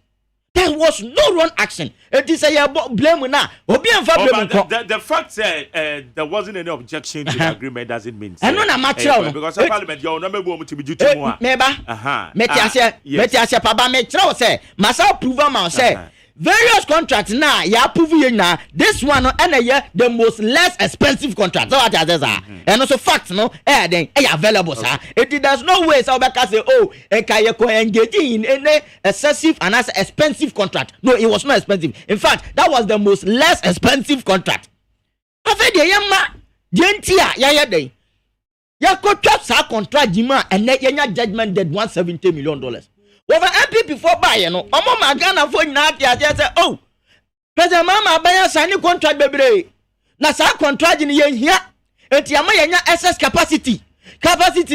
There was no wrong action. It is a blame now. The fact that there wasn't any objection to the agreement doesn't mean. I know na material because Parliament you no me to be due to more. Meba. Meti ase paba me tro say masa approve am say various contracts now ya approve here now this one no the most less expensive contract so what I say and also facts no then available sir there's no way so Obeka say oh engaging in any excessive and as expensive contract no it was not expensive in fact that was the most less expensive contract after the yama gentia ya den ya ko twap sa contract jima and yenya judgment dead $170 million over MP before buy no omo magana for na tia say oh president mama buy sign contract bebre na sa contract ni yen hia enti ama yenya excess capacity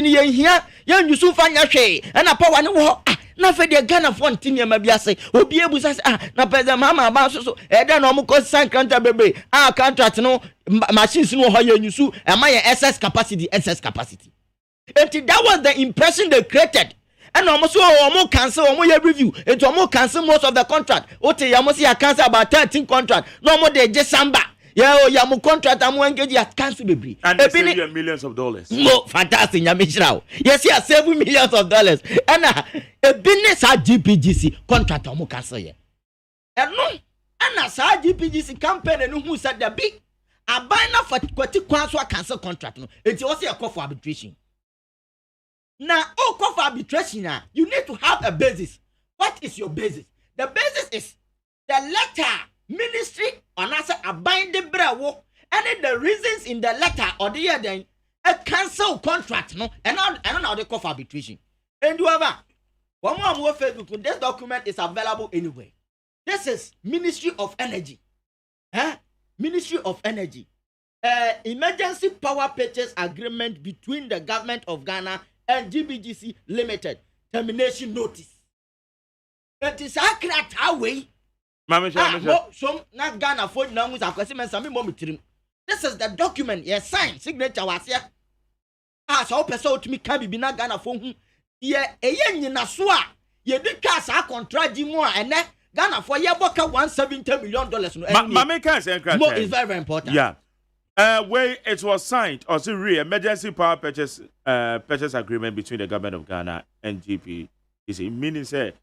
ni yen hia yen yusu fanya hwe na power ni wo na fe de Ghana for ntini ma biase obi ebusa na president mama ba so na omo ko sign contract bebre contract no machines no ho yen yusu ama yen excess capacity enti that was the impression they created. And almost almost cancel almost review. It almost cancel most of the contract. Okay, you must see cancel about 13 contract. No more they just samba. Yeah, you mu contract. I'm engaged. You cancel baby. And they save you millions of dollars. No, fantastic. You mention yes, you save millions of dollars. And a business at GPGC contract almost cancel here. And no, and as a GPGC campaign and who said the big. A buy now for cancel contract. No, it's also a call for arbitration. Now, call for arbitration, you need to have a basis. What is your basis? The basis is the letter, ministry, on answer a binding bravo, and the reasons in the letter or the other, a cancel contract, no, and now they call for arbitration. And whoever, one more Facebook, this document is available anyway. This is Ministry of Energy. Ministry of Energy. Emergency power purchase agreement between the government of Ghana and GBGC Limited termination notice. It is accurate away. So not Ghana for now with a this is the document. Yes, signed signature was here. So person to me can be not Ghana for whom ye a yen in a swa. Ye did cast our contract more and then Ghana for your book $170 million. Mammy can say it's very, very important. Yeah. Where it was signed, or emergency power purchase agreement between the government of Ghana and GPGC, meaning say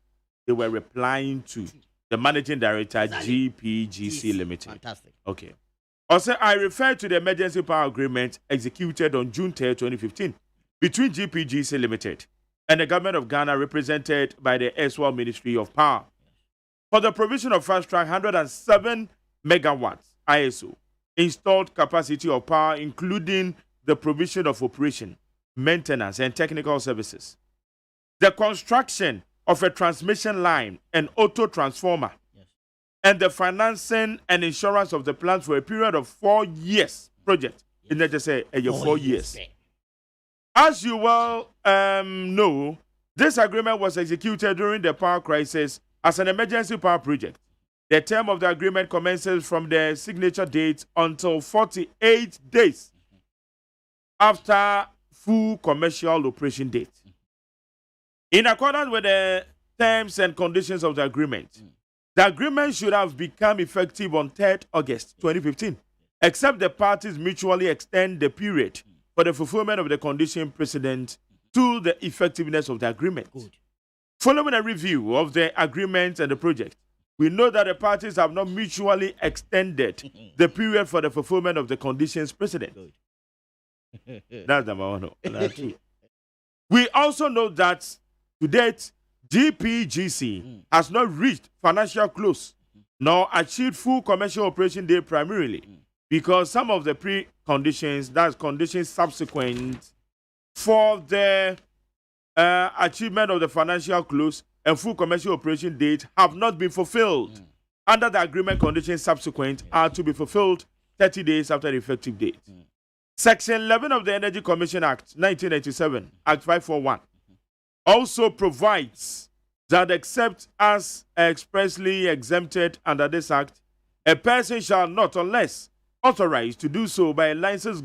they were replying to the managing director GPGC Limited. Fantastic. Okay. Also, I refer to the emergency power agreement executed on June 3, 2015 between GPGC Limited and the government of Ghana, represented by the Eswell Ministry of Power, for the provision of fast track 107 megawatts ISO. Installed capacity of power, including the provision of operation, maintenance, and technical services. The construction of a transmission line and auto transformer, and the financing and insurance of the plant for a period of 4 years. Project. In just say 4 years. As you well know, this agreement was executed during the power crisis as an emergency power project. The term of the agreement commences from the signature date until 48 days after full commercial operation date. In accordance with the terms and conditions of the agreement should have become effective on 3rd August 2015, except the parties mutually extend the period for the fulfillment of the condition precedent to the effectiveness of the agreement. Good. Following a review of the agreement and the project, we know that the parties have not mutually extended the period for the fulfillment of the conditions precedent. That's number one. That's two. We also know that to date, GPGC has not reached financial close nor achieved full commercial operation day primarily because some of the preconditions, that's conditions subsequent for the achievement of the financial close and full commercial operation date have not been fulfilled. Under the agreement, conditions subsequent are to be fulfilled 30 days after the effective date. Section 11 of the Energy Commission Act 1997, Act 541, also provides that except as expressly exempted under this act, a person shall not, unless authorized to do so by a license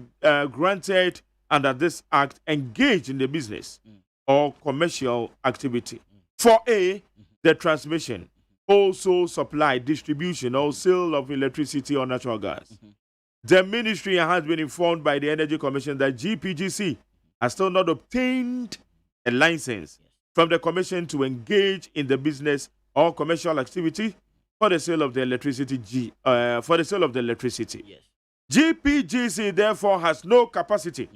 granted under this act, engage in the business or commercial activity. For the transmission, also supply, distribution, or sale of electricity or natural gas. The ministry has been informed by the Energy Commission that GPGC has still not obtained a license from the Commission to engage in the business or commercial activity for the sale of the electricity. Yes. GPGC therefore has no capacity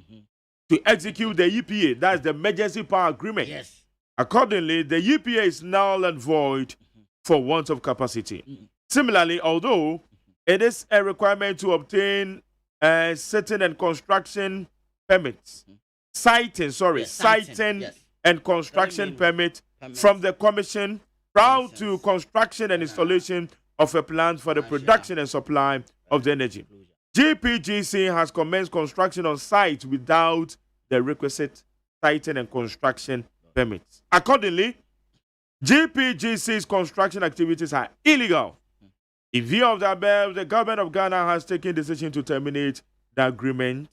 to execute the EPA. That's the Emergency Power Agreement. Yes. Accordingly, the EPA is null and void for want of capacity. Similarly, although it is a requirement to obtain siting and construction permits, siting and construction permit from the Commission prior to construction and installation of a plant for the production and supply of the energy. GPGC has commenced construction on site without the requisite siting and construction permits. Accordingly, GPGC's construction activities are illegal. In view of the above, the government of Ghana has taken decision to terminate the agreement.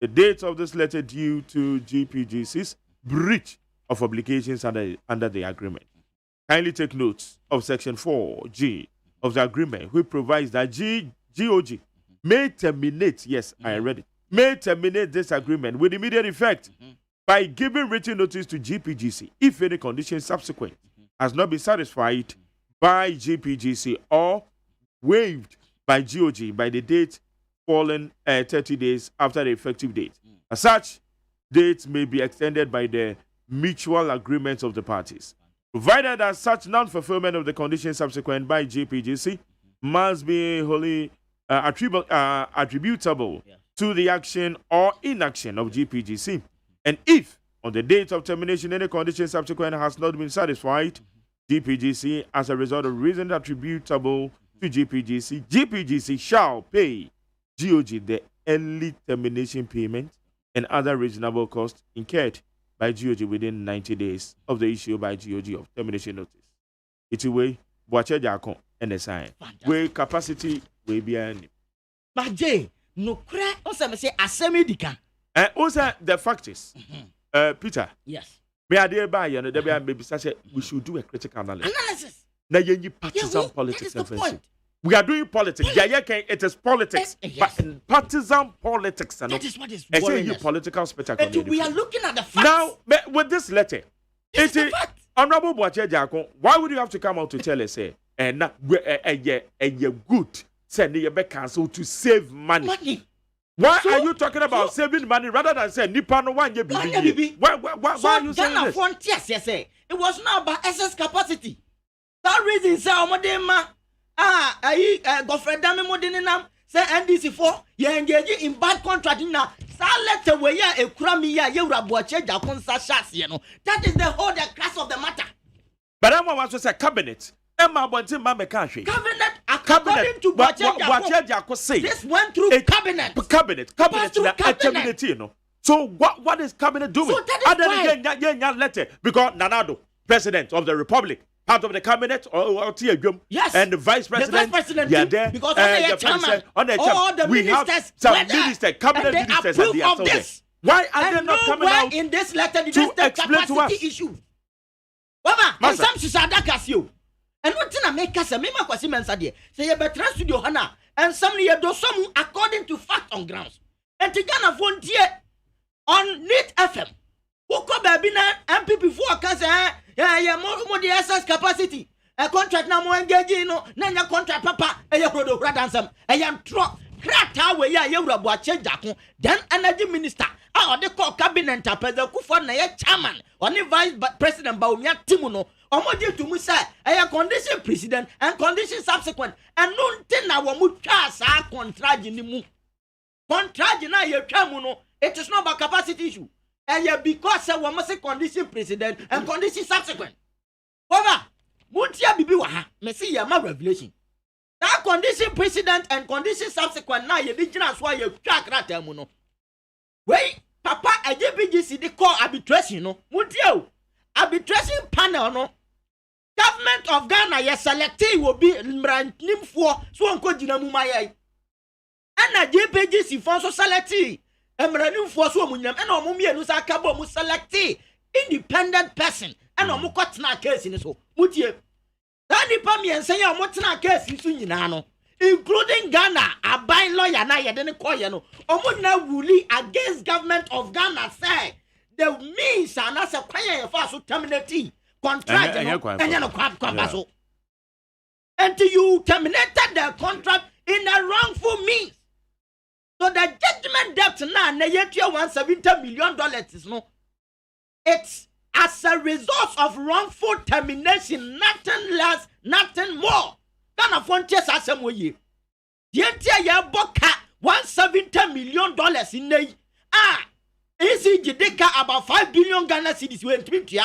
The date of this letter due to GPGC's breach of obligations under the agreement. Kindly take note of Section 4G of the agreement, which provides that GOG may terminate, yes, I read it, may terminate this agreement with immediate effect by giving written notice to GPGC if any condition subsequent has not been satisfied by GPGC or waived by GOG by the date falling 30 days after the effective date. As such, dates may be extended by the mutual agreements of the parties, provided that such non-fulfillment of the conditions subsequent by GPGC must be wholly attributable to the action or inaction of GPGC. And if, on the date of termination, any condition subsequent has not been satisfied, GPGC, as a result of reason attributable to GPGC shall pay GOG the early termination payment and other reasonable costs incurred by GOG within 90 days of the issue by GOG of termination notice. It's a way, Boache Jako and a sign. Where capacity will be any. But Jay, no crack, also say Asem Dika. And also the fact is, Peter. Yes. Me are by you know, maybe say we should do a critical analysis. Now you partisan politics. That is the point. We are doing politics. It is politics. Yes. But partisan politics. That is what is worrying us. Political spectacle. And we are looking at the facts. Now, with this letter, it is Honorable Boache Jako, why would you have to come out to tell us, and you're good, send your back council to save money? Why are you talking about saving money rather than saying Nippon one year? Why are you saying this? Yes, it was not about excess capacity. That reason, sir, Omadema. Godfrey Dami Modinam say NDC4 you engage in bad contracting now. Let away a crummy you rabuache jaconsa shas, know. That is the whole the class of the matter. But I want to say cabinet. Emma Bontin Mama country. Cabinet according to what Jako say. This went through cabinet. Cabinet, you know. So what is cabinet doing? So that is why letter because Nanado, president of the republic, part of the cabinet or yes, and the vice president, yeah, there because the chairman, all the we ministers, have some ministers, cabinet ministers, and they are this. Why are they not coming out in this letter to explain to us? Issue. Mama, and some Susadakas you. And what did I make us a mema quasiman sadia? Say you better studio Hana, and some near do some according to fact on grounds. And to Ghana volunteer on NIT FM. Who could have been an MP before cancer? Yeah, more the excess capacity. A contract now more engaging, no, Nanya contract papa, a yaprodo radansam, a young truck, cracked away, ya Yabuache Jaco, then energy minister. Ah, they call cabinet up as a Kufana chairman, only vice president Baumia Timuno, or more to Musa, a condition president and condition subsequent, and no ten our muchas are contract in the moon. Contract in your chamuno, it is not about capacity issue. And yet, because I want to condition president and condition subsequent. However, Muntia Bibiwa, Messi Yama revelation. That condition president and condition subsequent now, you didn't why you track that termuno. Wait, Papa, I JPGC they call arbitration, no? Muntio, arbitration panel, no? Government of Ghana, yes, selecting will be Nim for so uncle Jinamumaya. And a JPGC for so selecting. Emranim for so munyam and omumi enu sa kabo mu select independent person and omu kotena case ni so mutie that nipa mi ensen omu tena case so nyina no including Ghana aban lawyer na ye de ne koye no omu na rule against government of Ghana say the means and as a kwanya ye fa so terminate contract no enya no kwamba so until you terminated the contract in a wrongful means. So the judgment debt now, $170 million is no. It's as a result of wrongful termination, nothing less, nothing more. Kind of one chase Asem way. The entire boka $170 million in the easy Jideka about 5 billion Ghana cedis went to ya.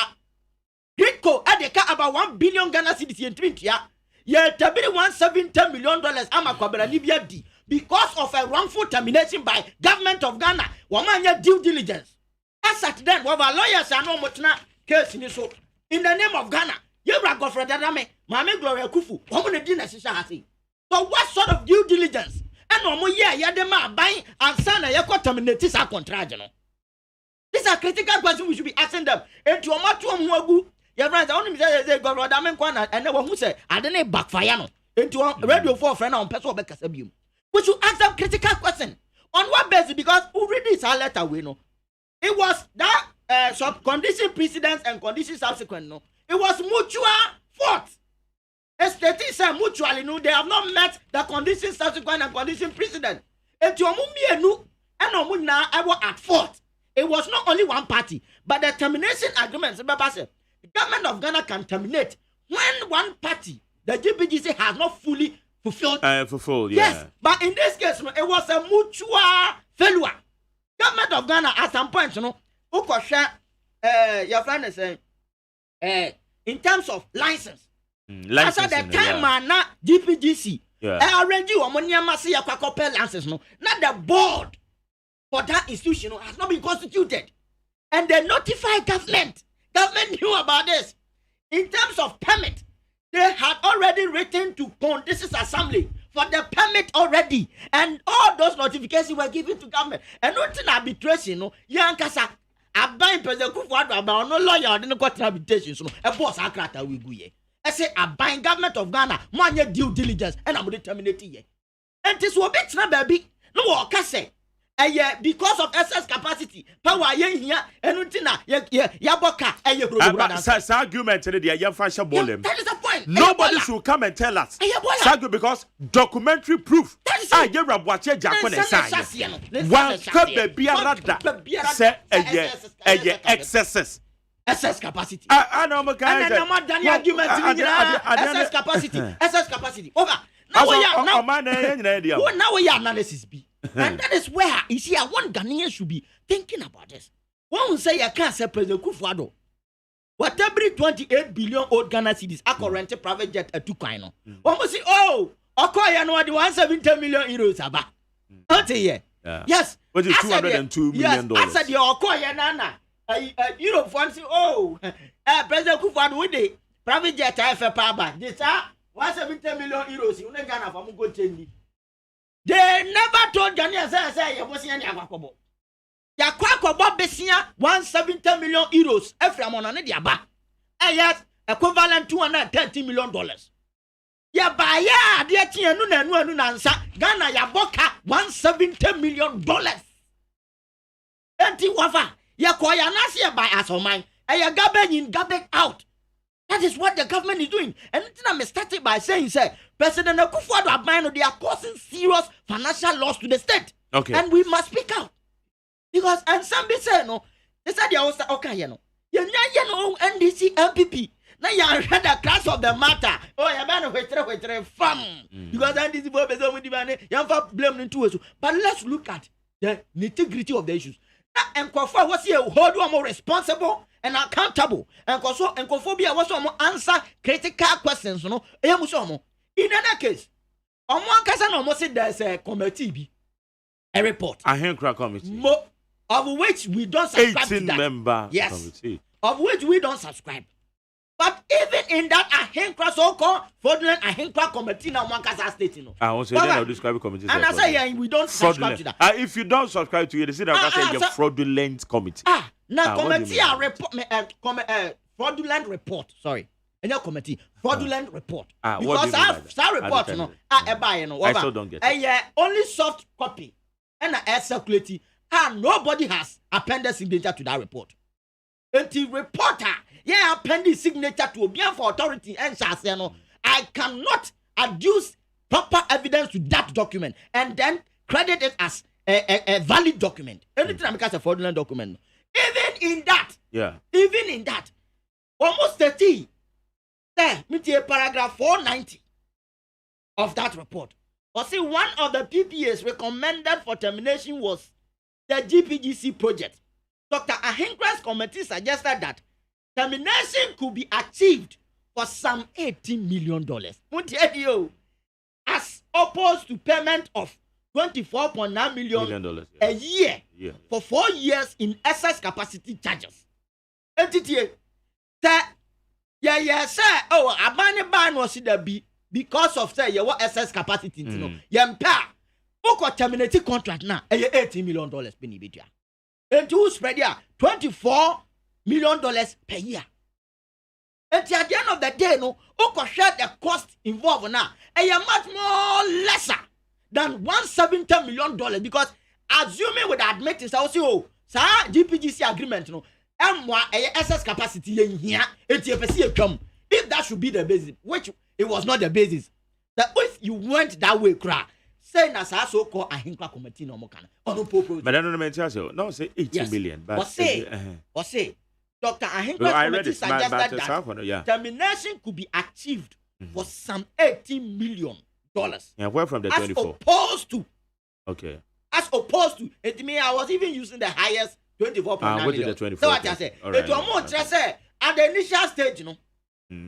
Grinko Adeka about 1 billion Ghana cedis in Twintia. Yeah, tabiri $170 million Amakwabra Libya D because of a wrongful termination by government of Ghana. Wamanya due diligence. As at then, our lawyers are no much case in so in the name of Ghana. You brought Godfrey Adame, Mame Gloria Kufu, woman dinner Sishasi. So what sort of due diligence? And no more year, Yadema buying and son a yako terminates our contract. These are critical questions we should be asking them. And to a much more your friends only say Godfrey Adame and no one who say I didn't backfire into a radio for friend on Peso Becasabium. We should ask them critical questions. On what basis? Because who read this letter we know. It was that some condition precedence and condition subsequent. No, it was mutual fault. Estates say mutually no, they have not met the condition subsequent and condition precedent. And I was at fault. It was not only one party, but the termination agreement. The government of Ghana can terminate when one party, the GPGC, has not fully fulfilled. Fulfilled, yeah. Yes, but in this case, it was a mutual failure. Government of Ghana at some point, your friend is saying, in terms of license, as at the time, na GPGC, already license, no, not the board for that institution has not been constituted, and they notify government. Government knew about this. In terms of permit, they had already written to Conditions Assembly for the permit already, and all those notifications were given to government. And not in arbitration, no, Yankasa, a buying President Kufuor about no lawyer didn't got arbitration, so a boss Akrata will go ye. I say a buying government of Ghana, one due diligence, and I'm determinating ye. And this will be baby, no, Kase. Because of excess capacity, power here and Utina, Yaboka, and your argument today, that is the point. Nobody should come and tell us. Because documentary proof. I get a watch a Japan one could be a excesses. Excess capacity. I know my excess capacity. Over. Now we are analysis be. And that is where you see one Ghanaian should be thinking about this. One will say I can't say President Kufuor. Whatever 28 billion old Ghana cedis are currently private jet at 2 kind. One will say, oh, Okoya no the 170 million euros aba. Yes. What is $202 million? I said your Okoya nana. Europe fancy President Kufuor with the private jet IFA power. This 170 million euros in Ghana for go change. They never told Ghanaians say you was any akwakobo. Ya kwakobo besia 170 million euros efra mo na ne dia ba. Yes, equivalent $230 million. Ya ba ya de tie anu na anu na nsa. Ghana ya boka $170 million. Enti wafa ya koya na se by asoman. Ya garbage in, garbage out. That is what the government is doing. And I'm starting by saying, say, President Kufuor, they are causing serious financial loss to the state. Okay. And we must speak out. Because, and somebody say, no, they said, they also, okay, you know, NDC MPP. Now you are the class of the matter. Oh, you're going to fun. Because NDC boy, blame into us. But let's look at the nitty-gritty of the issues. And Kufuor was here, hold one more responsible and accountable. And Kophobia was some answer critical questions, you know. In another case, on one case, I almost said there's a committee, a report. A Henkra committee. Of which we don't subscribe 18 to that. member yes. Committee. Of which we don't subscribe. But even in that Ahenkra so-called fraudulent Ahenkra committee now one Kasa state, you know. I also then describe committee. And I say yeah, we don't subscribe to that. If you don't subscribe to it, they say that a fraudulent committee. Now committee report fraudulent report. Sorry. And your committee fraudulent report. Because our report, you know, I still don't get it. Only soft copy and a circulating, and nobody has appended signature to that report. Until reporter, appending signature to be for authority and shall say no. I cannot adduce proper evidence to that document and then credit it as a valid document. Anything that becomes a fraudulent document. Even in that, almost 30. There, paragraph 490 of that report. Or see, one of the PPAs recommended for termination was the GPGC project. Dr. Ahinkra's committee suggested that termination could be achieved for some $18 million. As opposed to payment of $24.9 million a year for 4 years in excess capacity charges. Entity, sir, oh, a ban was there because of say your excess capacity. Oko terminating contract now, $18 million penny bidia. And to spread here $24 million per year. And at the end of the day, no, Oko share the cost involved now. And much more lesser than $170 million because assuming with admit is also sir GPGC agreement, no, excess capacity in here, if that should be the basis, which it was not the basis, that if you went that way, say na so called Ahinkwa committee no more can. But I don't know, no, say 80 million. But say, Dr. Ahinkwa committee suggested that termination could be achieved for some $18 million. Yeah, where from the 24? As opposed to. Okay. As opposed to, it means I was even using the highest 24.9 million. The 24? So what I say, it was more just say at the initial stage, you know.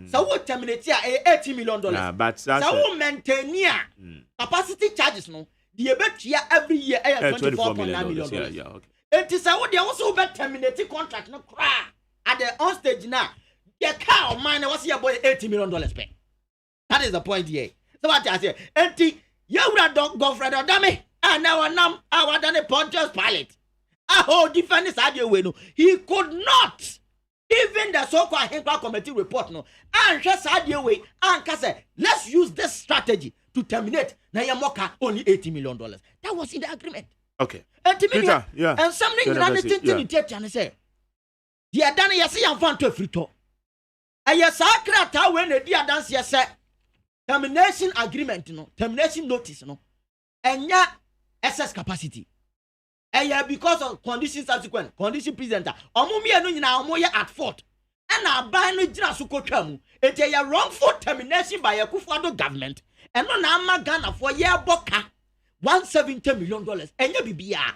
So we terminate here $80 million. But so we maintain here capacity charges, no. The bet here every year $24.9 million. Yeah, okay. It is what they also bet terminating contract, no cry at the on stage now. The car of mine was here about $80 million spent. That is the point here. So what I say, enti you would have go for the dummy, and now our done a Pontius Pilate. A whole defense no. He could not, even the so-called Ahinkwa committee report, no, and just way, and say, let's use this strategy to terminate Nayamoka only $80 million. That was in the agreement. Okay. Peter, and something in and say, dear Danny, you see, I'm fun to free talk. And yes, I can't when the dear dance, yes, sir. Termination agreement, you know, termination notice, you know, and yeah, excess capacity. And yeah, because of condition subsequent, condition presenter, Omumia no na omoya at fault. And I buy no jina suko tramu. It's a wrongful termination by a Kufuado government. And no na Ghana for year boka $170 million. And you be I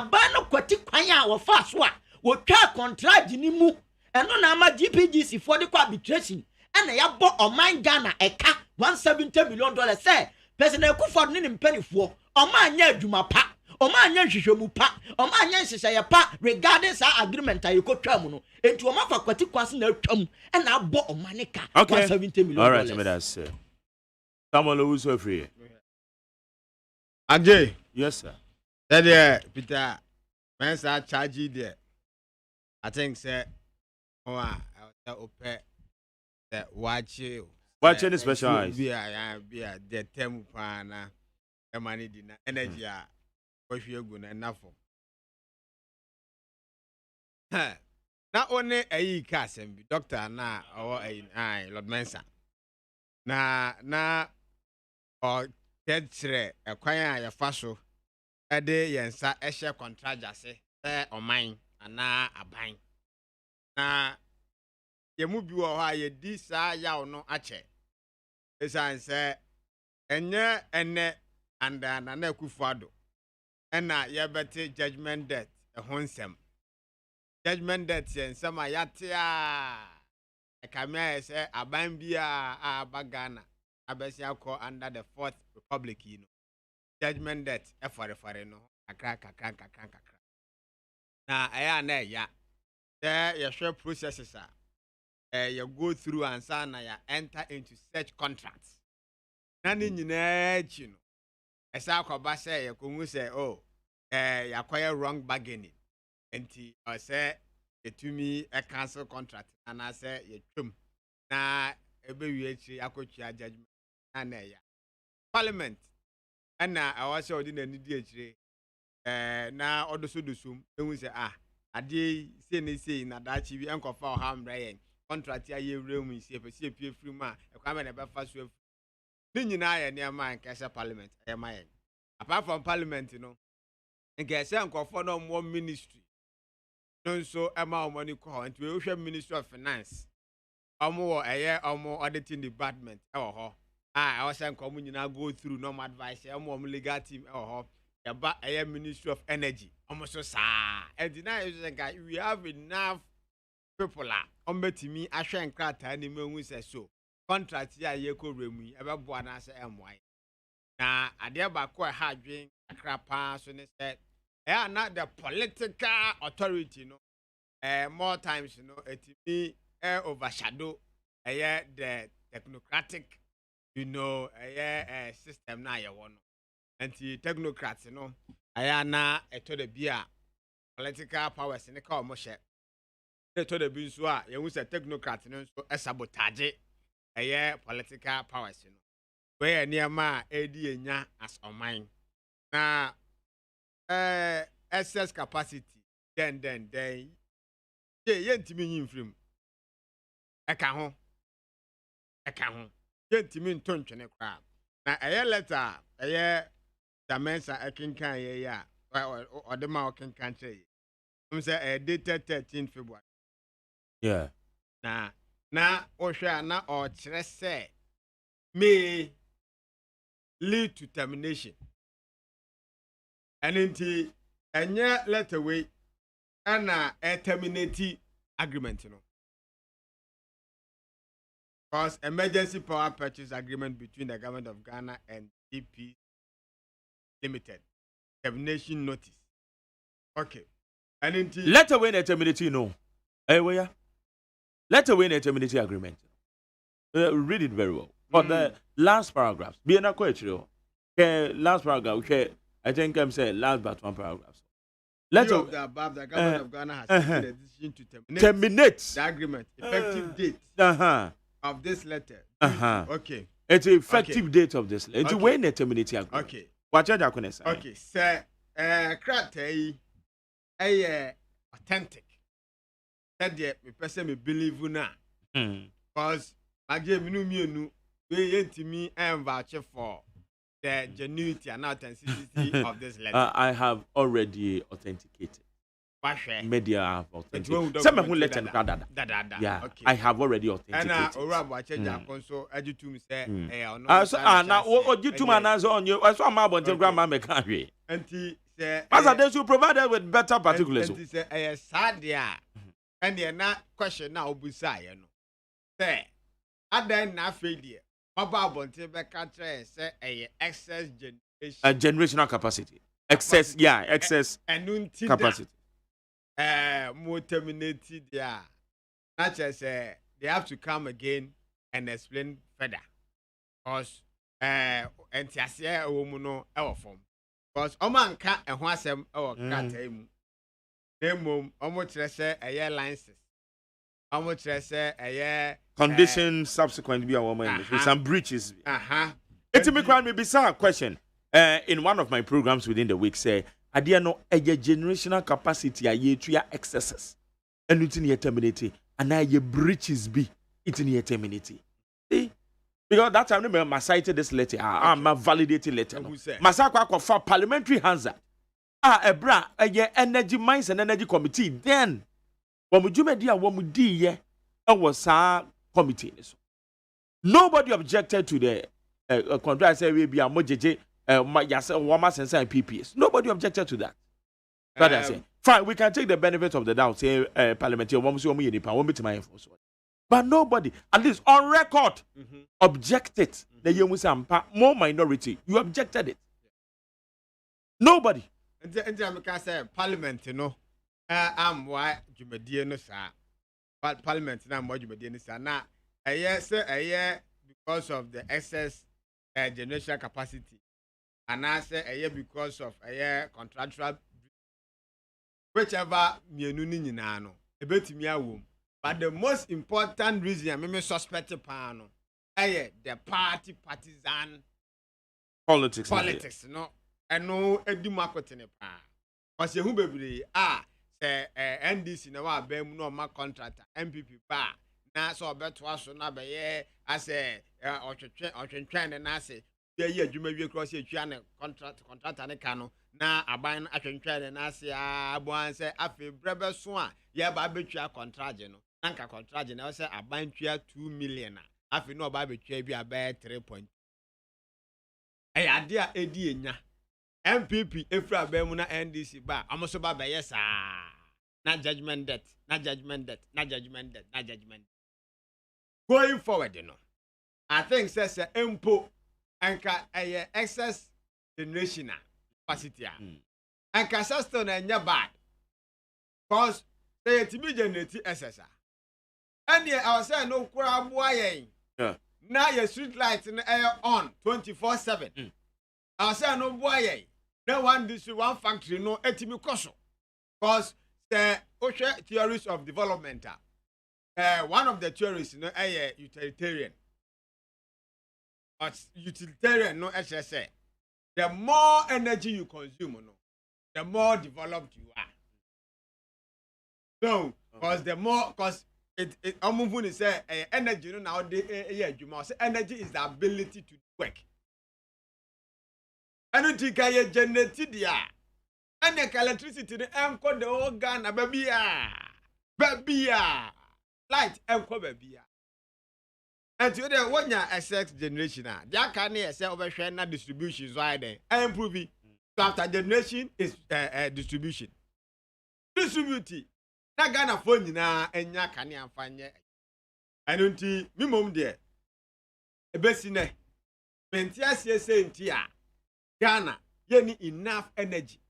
buy no kwati kwanya or fast wa. We try contract jinimu. And no na GPGC for the arbitration. And I bought on my Ghana a car $170 million. Say, President Kufuado nim penny for. O man nye juma pa. O man nye shishomu pa. O man nye shishaya pa. Regarding sa agreement I ko tramu no. Into o man fa kwati kwasi na tramu. And I bought on my car $170 million. All right, that's someone who's so free. Ajay. Yes, sir. There, Peter. When I charge you there, I think say, oh, I was that watch you. Watching the special eyes. Be the term pana. The money dinner energy. If you're good enough. Not only a Asem, doctor na or a Lord Mensa. Na or Tedre, a choir, a faso, a day, yensa, a share contract, say, or mine, and na a bine. Na ye move you or I this, ya or no ache. As I say, and ye and na Kufuado. And na ye better judgment debt, a honsem. Judgment debt, and some ayatia. A camera say, a bambia, a bagana. Abesia call under the Fourth Republic, you know. Judgment debt, for no, a crack. Now, I am there, there, your share processes are. You go through and sign, you enter into such contracts. None in you know. As I could say, you can say, oh, you acquire wrong bargaining. And I say, you to me a cancel contract, and I say, you chum. Now, every I could judgment. Parliament and I also didn't need now all the sudusum don't say I did say na that we uncle for harm Brian contract a year room is a free man a comment about fast Nini na ya niama in Kesa Parliament. Apart from Parliament, in Kesa and for no more ministry. No, so Emma money call and we wish Ministry of Finance. More a year or more auditing department. I was saying, community now go through no advice. More legal team. About a Ministry of Energy. Almost so and deny we have enough people to me. I shall crack any moon says so. Contract ya yeko remu ebe bo na se MY. Na ade ba ko ha dwen akra pa so ne said not the political authority more times it me overshadow the technocratic system na ye wono. Anti technocrats na eto de bia political powers ne ka o mo hye. Eto de bi so a ye hu se technocrats no so sabotage political powers where near ma edi enya as on mine na excess capacity then yentimi yin film eka ho yentimi ntontwene kwa na letter Damensa ekinkan ya odema okinkan che say dated 13 February yeah na ohwe na o kire say may lead to termination and inti enye letter way ana terminate agreement because emergency power purchase agreement between the government of Ghana and GP Limited termination notice okay and inti letter way terminate where letter way terminate agreement read it very well. For the last paragraph, be an question. Last paragraph, okay, I think I'm saying last but one paragraph. Letter of the above, the government of Ghana has taken the decision to terminate the agreement, effective date of this letter. Okay. It's the effective date of this letter. It's when they terminate the agreement. Okay. What are you say? Okay, sir. Krate, authentic. Said the person me believe na. Because Agyeman we yentimi vouch for the genuity and authenticity of this letter. I have already authenticated. Media have authenticated. Some letter yeah, okay. I have already authenticated. And Oraba so edutum say now what you two man on you. I saw my bontel grandma me carry. Anti say as they should provide with better particulars. Anti say sad and they na question now obusa ye no. Say adan na failure. Baba bontel be catch say excess generation. Generational capacity. Excess capacity. More terminated there. Not just they have to come again and explain further. Because entiasia woman our form. Because Oman can't and Wasem or can't name almost say a year license. Almost say a year condition subsequent be a woman with some breaches. It's me bizarre question. In one of my programs within the week say I dare no a generational capacity a year to excesses and it's in your terminity and now your breaches be it's in your terminity. See? Because that time I cited this letter. I'm a validated letter. Masakwa for parliamentary hazard. A energy mines and energy committee. Then when we do media when we did was our committee. Nobody objected to the contract say we be a mojeje Wamas and PPS. Nobody objected to that. But I say, fine, we can take the benefit of the doubt, say parliamentary but nobody, at least on record, objected. The young more minority. You objected it. Nobody. And I say parliament, I'm why Jumadian no sir. But parliament now more Jumadian sir. Now a year because of the excess generational capacity. And I say a year because of a year contractual, whichever Mianuni Nano, a bit me a womb. But the most important reason I may suspect a pano, the partisan politics, no, and no, a demarket in a pan. Because you who be say NDC no, bear no, my contractor, MPP bar, na so obeto so na be ye ase otwetwe ne na ase ye adwuma wie cross etwa ne contract ne ka no na aban no atwetwe ne na ase aboan se afi brebe so a ye ba betwa contract no na nka contract na se aban twa 2 million afi no ba betwa bi abai 3 point ade a edi enya MPP efra ba mu na NDC ba amoso ba be yes na judgment debt going forward I think says empo anka excess generation capacity anka system na nya bad cause they to be generate excess and I was saying no kura aboa yen na your street light na on 24/7 I was saying no boy yen na one district one factory no etimi koso cause the theories of development one of the theories no utilitarian but utilitarian no say the more energy you consume no the more developed you are so because the more because it amuvuni say energy no now the energy is the ability to work energy can generate dia and the electricity the enko the organ babia light enko babia and you there when ya excess generation there can say over na distribution so I then improve so after generation is distribution distribute na Ghana phone nyina enya kan amfanye anunti mimom de ebesi ne menti asiese nti a Ghana ye ni enough energy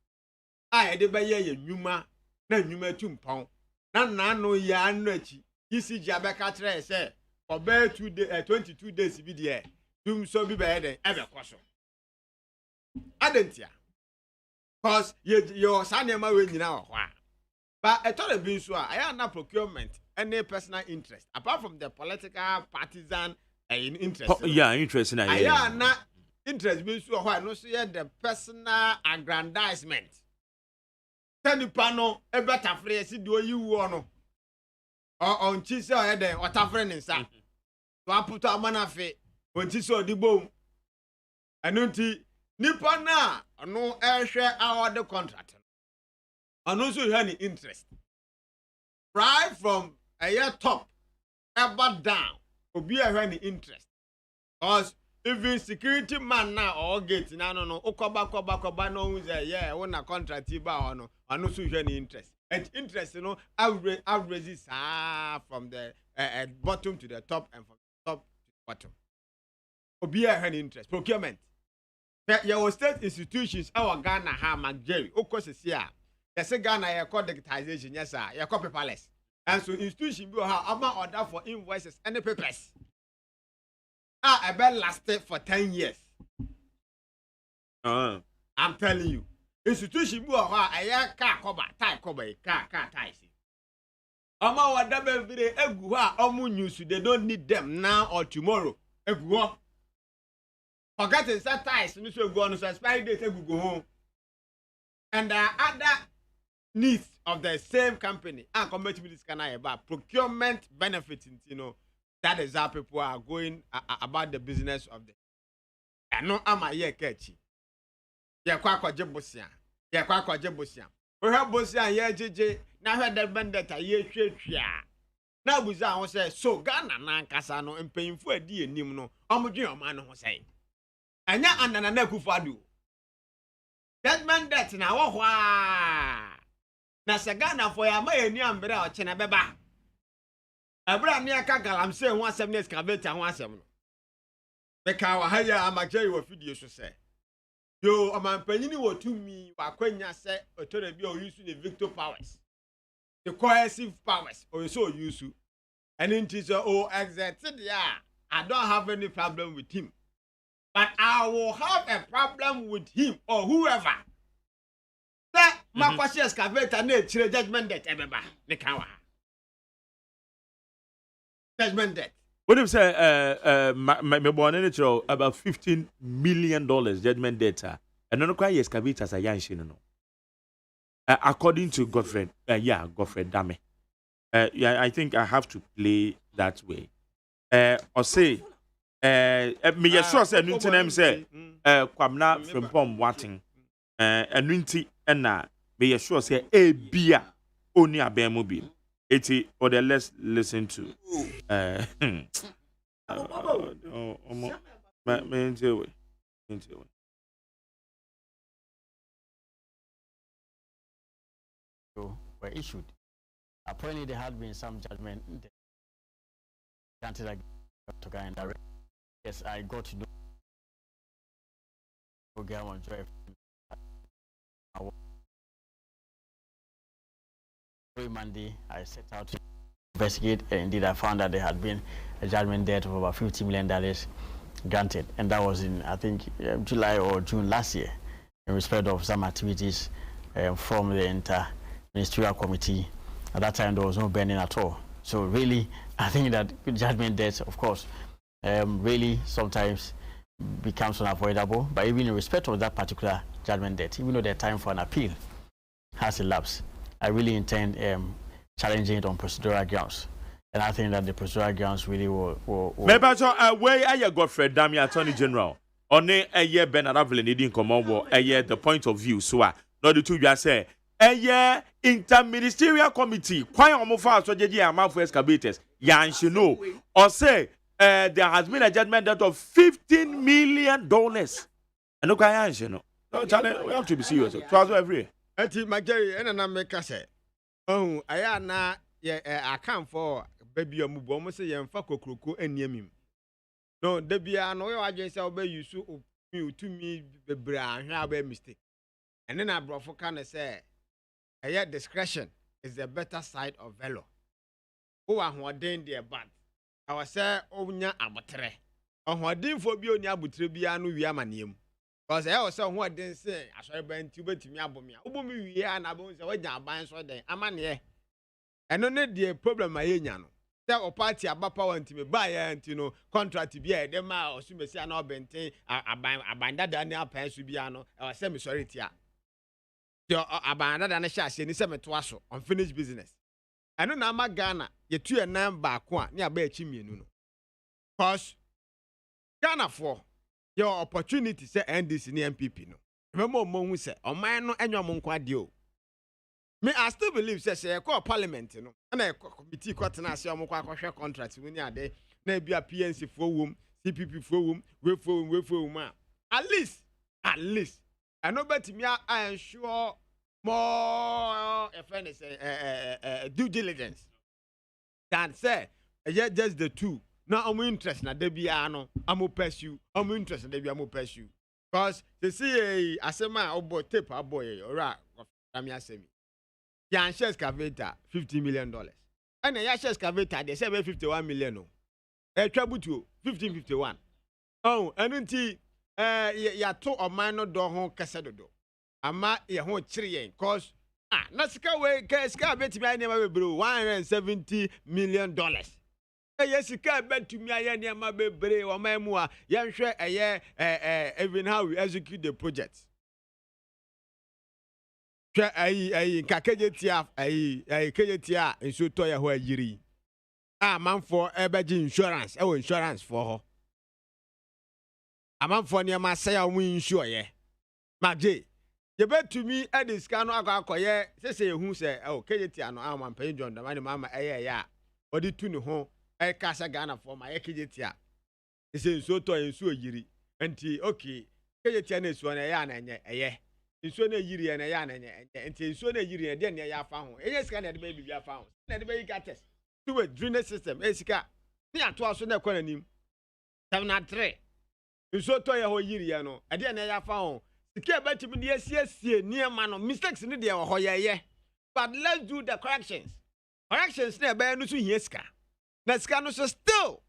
a de be ye nwuma na nwuma tumpon na no ya anu achi ECG abeka kire say for be 22 days bi de dum so bi be den ebe kwaso adentia cause your sanema we nyina wo ho a but I thought being so I am not procurement any personal interest apart from the political partisan interest interest in I am not interest being so why no see the personal aggrandizement send the panel a better phrase do you want on chise or then what a friend in sa to put a manafe on chise or the boom anunti nipa na no air share our the contract and also you have any interest right from a year top ever down obi have any interest because even security man now or gate na no okoba no who say yeah when a contract ba no and also you have any interest and interest you know average from the bottom to the top and from the top to the bottom obi have any interest procurement your state institutions our Ghana ha Jerry okosesia yes, Ghana, you call digitization, yes, sir. You call paperless. And so institution will have a order for invoices and the papers. I bet lasted for 10 years. I'm telling you. Institution will have a car cover, tie cover, car ties. Ama order every day, news, they don't need them now or tomorrow. Forgetting that ties, and so go on to expire date, go home. And other needs of the same company and compared to this kind of about procurement benefits, you know, that is how people are going about the business of the. I know I'm a year catchy. Yeah, quack Jebusian. Yeah, quack Jebusian. We have Bosian, yeah, JJ. Now had the bandit a year church. Now Buzan say so Ghana nan Casano and paying for a dear Nimno. Homogeneous man who say. And ya and an anakufadu. That man that now wah. Na Sagana for ya may ni ambra or chena beba. Abra near Kakalam say 1 years caveta 1 The cow haya amaje wa video so say. Yo aman panini wo to me wa kwanya say otore bi o use the victor powers. The coercive powers or so use. And in teacher oh exerted yeah. I don't have any problem with him. But I will have a problem with him or whoever. My question is excavator judgment debt ebeba ne kawa judgment debt what if say me born in it about $15 million judgment debt and no quite excavators are yan no according to Godfrey Godfrey Dame Yeah, I think I have to play that way. Osei, me sure say nunti na say kwamna frimpom watin. Nunti na me sure say bia oni abemu bi. Eti or the let's listen to were issued. Apparently, there had been some judgment granted to go and direct. Yes, I got to know Agyeman every Monday. I set out to investigate, and indeed, I found that there had been a judgment debt of about $50 million granted, and that was in, I think, July or June last year, in respect of some activities from the inter-ministerial committee. At that time, there was no bending at all. So really, I think that judgment debts, of course, really sometimes becomes unavoidable. But even in respect of that particular judgment debt, even though the time for an appeal has elapsed, I really intend challenging it on procedural grounds. And I think that the procedural grounds really will maybe where are you Godfrey Dami Attorney General? On a year Ben Aravel needing command war a year the point of view. So not the two you say a year interministerial committee quite almost fast so JJ amount for excavators. Yeah, and you know or say there has been a judgment debt of $15 million. And look, I answer no. No, Charlie, we have to be serious. Twice every year. Eti Mageri and I make us say, oh, I na I come for baby or move almost say and fuck okruku and yemim. No, there be an oil agency obey you so you to me the brown have a mistake. And then I brought for kind of say, a discretion is the better side of valor. Who are ordained there, but I was say, oh, nya abatre. On what did for be on Yabutribiano, we are my name. Because I also what didn't say, I saw a band to bet me above me. Ubumi, we are and I won't say, I'm buying so day. I'm on here. And no need the problem, my yano. Tell a party about power to me buy and you know, contract to be a dema or soon say, I know Benton, I bind that Daniel Pans to be ano, or semi sorry. Your abandoned and a chassis in 7 twasso unfinished business. I know now my Ghana, you 2 and 9 back one near Bay Chimney. Cause Ghana for your opportunity say end this in the MPP. No, remember, Mon say, or mine no annual Monquadio. Me, I still believe, says a call parliament, you know, and a committee cotton as your Moquaquasha contracts when you are there, maybe a PNC for whom, CPP for whom, we for whom. At least. I know better me, I am sure more due diligence than say, just the two. Now I'm interested na debi ano I'm pursue I'm interested debi I'm pursue because they see Asem obo tape aboy ora am Asem yan share excavator $50 million and ya share excavator they say $51 million no trabutu 1551 oh enunti ya to oman no do ho kase dodo ama ye ho kire yen cause na sika we excavator bi na be bro $170 million. Yes, you can't bet to me. I am a baby or my mua. Young share a year, even how we execute the project. I Kaketia, I Kaketia, and so toya who yiri. Man for a badge insurance, insurance for her. A man for near my say, we insure ye. Maggie, you bet to me at this can I say who say, oh, Kaketia, no, I'm paying John, the money, mamma, or the two home. I casa Ghana for my ekijetia. He says so to and so yiri. And okay, Kajetia is one a yan and ye. In so a yiri and a yan and so a yiri and then ya found. Yes, can the baby ya found. And the baby got us. To a drainage system, Esica. Near to us on the corner him. 7-3. You so to a whole yiriano. I didn't ya found. The care about to be yes, near man of mistakes in the day or hoya. But let's do the corrections. Corrections near by no yeska. Let's go still.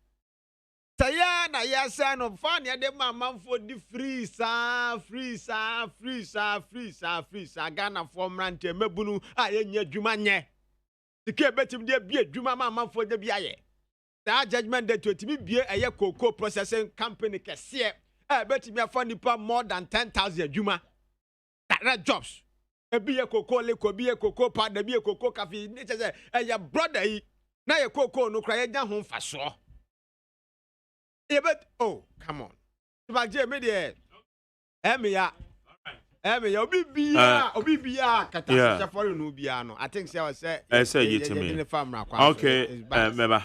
Sayana, ya son of fun, ya de mamma for the free, Ghana for Rante, Mebunu, I ain't yet Jumanye. The care better be a Juma mamma for the Biaye. That judgment that to be a cocoa processing company, Cassia, I bet me a funny more than 10,000 Juma. That jobs. ebi ye koko leko bi ye koko pa da bi ye koko cafe ni che your brother yi na ye koko no kra ye nya ho mfa so ye bet oh come on ba je me de emi ya obi bia kata se for no bia no I think say I say okay meba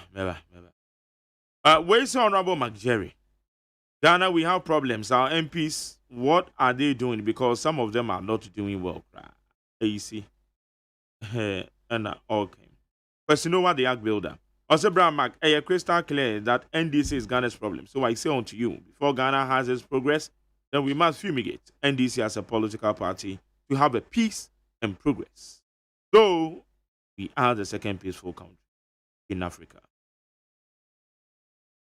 where's Honorable McJerry? Ghana, we have problems. Our MPs, what are they doing? Because some of them are not doing well. You see. And okay. But you know what, the Ag Builder? Also, Brown Mac, crystal clear that NDC is Ghana's problem. So I say unto you, before Ghana has its progress, then we must fumigate NDC as a political party to have a peace and progress. Though we are the second peaceful country in Africa.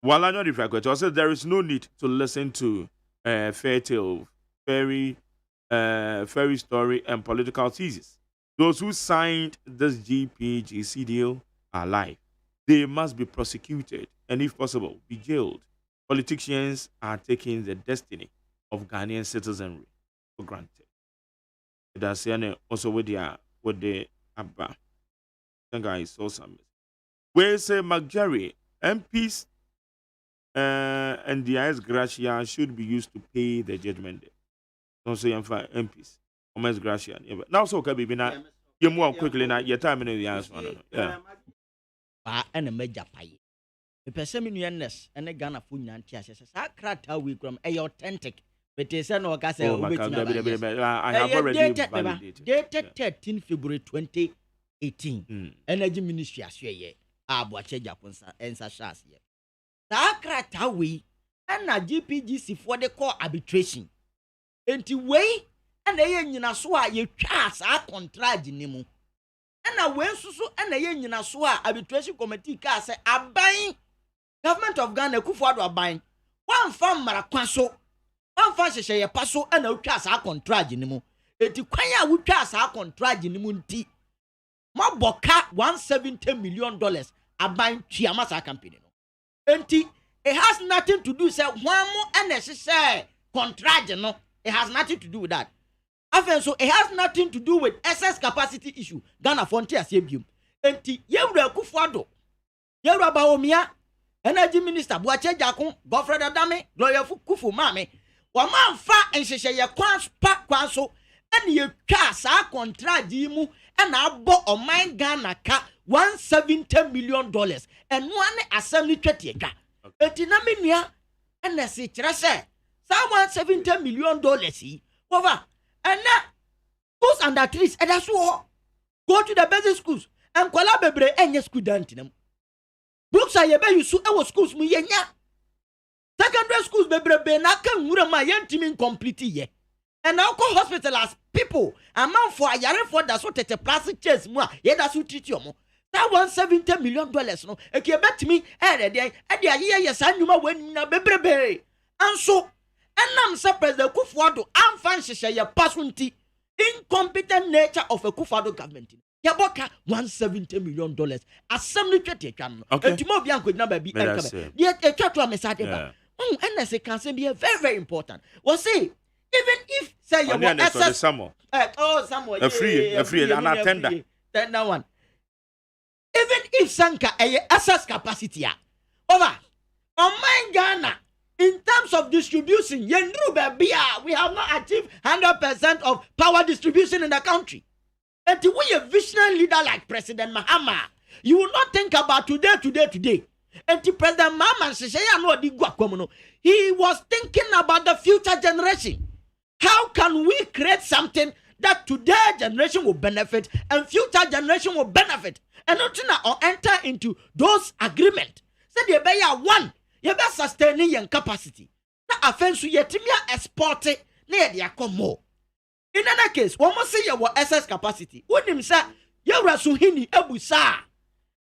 While I know the fact, also there is no need to listen to fairy tale, fairy story, and political thesis. Those who signed this GPGC deal are alive. They must be prosecuted and, if possible, be jailed. Politicians are taking the destiny of Ghanaian citizenry for granted. That's also with the Abba. I think I saw some. Where say McJerry, MPs and the IS Gracia should be used to pay the judgment debt. Don't say MPs. MS Gracia. Now, so can be now. You move quickly now. Your time in the answer. Yeah. And a major pie. The Perseminus and a Ghana Funyan Tias. I cracked how we come a authentic. But they said, no, I have already dated 13 February 2018. Energy Ministry as ye. Abuache Japonsa and Sashas ye. Sakra tawi and a GPGC for the core arbitration. Enti way and a yen yinaswa ye chas a contract nimu. And a wen susu and a yen yinaswa arbitration committee ka say abain government of Ghana kufuado abain. One farm marakwaso. One farm sheye paso and a chas a contract nimu. Enti kwanya wu chas a contract nimu nti. Ma boka $170 million abain chiamasa company. Enti, it has nothing to do, say, one more unnecessary contract, no. It has nothing to do with that. So it has nothing to do with excess capacity issue. Ghana Frontier Sabium. Enti, Yewra Kufado, Yewra Baomia, Energy Minister, Boache Jakon, Godfrey Adame, Lawyer Kufu Mame, Waman Fa and Sheshaya Kwans Pak Kwanso, and you cast our contract, Jimu, and I bought on my Ghana car $170 million. And one assembly treaty. Etinaminia and the citra say, $170 million. Over and now, schools under trees, and that's what go to the basic schools and collaborate and your student. Books are you so our schools, Muyenya. Secondary schools, baby, Naka, Murama, young team incomplete ye. And now call hospital as people, amount for a yard for that's what a plastic chest, more, yet that's what treat you more. That $170 million, no. If you bet me, and the year yes, I knew my when baby. And so, and I'm surprised the Kufuado, I'm fancy your personality, incompetent nature of a Kufuado government. Yaboka $170 million. Assembly can. Okay. And tomorrow Bianco number be yet a chat to a message. And as a council be very, very important. Well, say, even if say you want SS, someone. Someone a free, an attender. Tender one. Even if Sanka a SS capacity over on my Ghana in terms of distribution, we have not achieved 100% of power distribution in the country. And to be a visionary leader like President Mahama, you will not think about today. And to President Mahama, he was thinking about the future generation. How can we create something that today's generation will benefit and future generation will benefit? And not or enter into those agreements. So they be one, you be sustaining your capacity. That offense you yet me export it near the more. In another case, one must say your excess capacity. What him say, you rasuhini ebusa.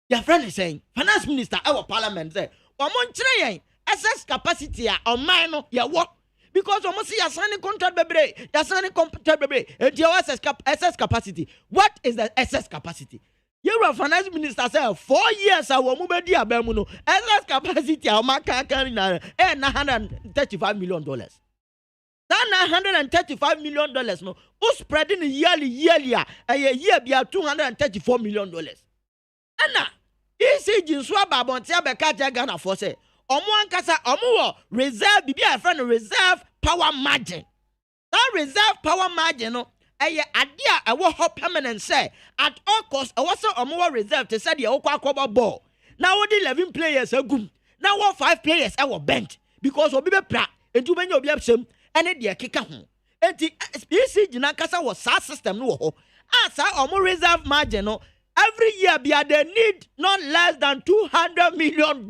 Your friend is saying, finance minister, our parliament say, one more trying excess capacity on mine, your work. Because one must see your signing contract, baby, your signing contract, baby, and your excess capacity. What is the excess capacity? You finance minister say 4 years I will move the abemuno. Excess capacity, our market $135 million. That $935 million no, who spreading yearly a year be $234 million. Anna, ECG swaba bontia bekaja Ghana for say, Omuankasa Omuo reserve bibi a friend reserve power margin. That reserve power margin no, a idea a wo permanent say at all costs a was Omuo reserve to say the Okwa ball. Now what 11 players are good. Now what 5 players are bench because obi be pra and you obi absem and the kika ho. And the ECG Nankasa was SAR system no ho. Asa Omo reserve margin no. Every year, they need not less than $200 million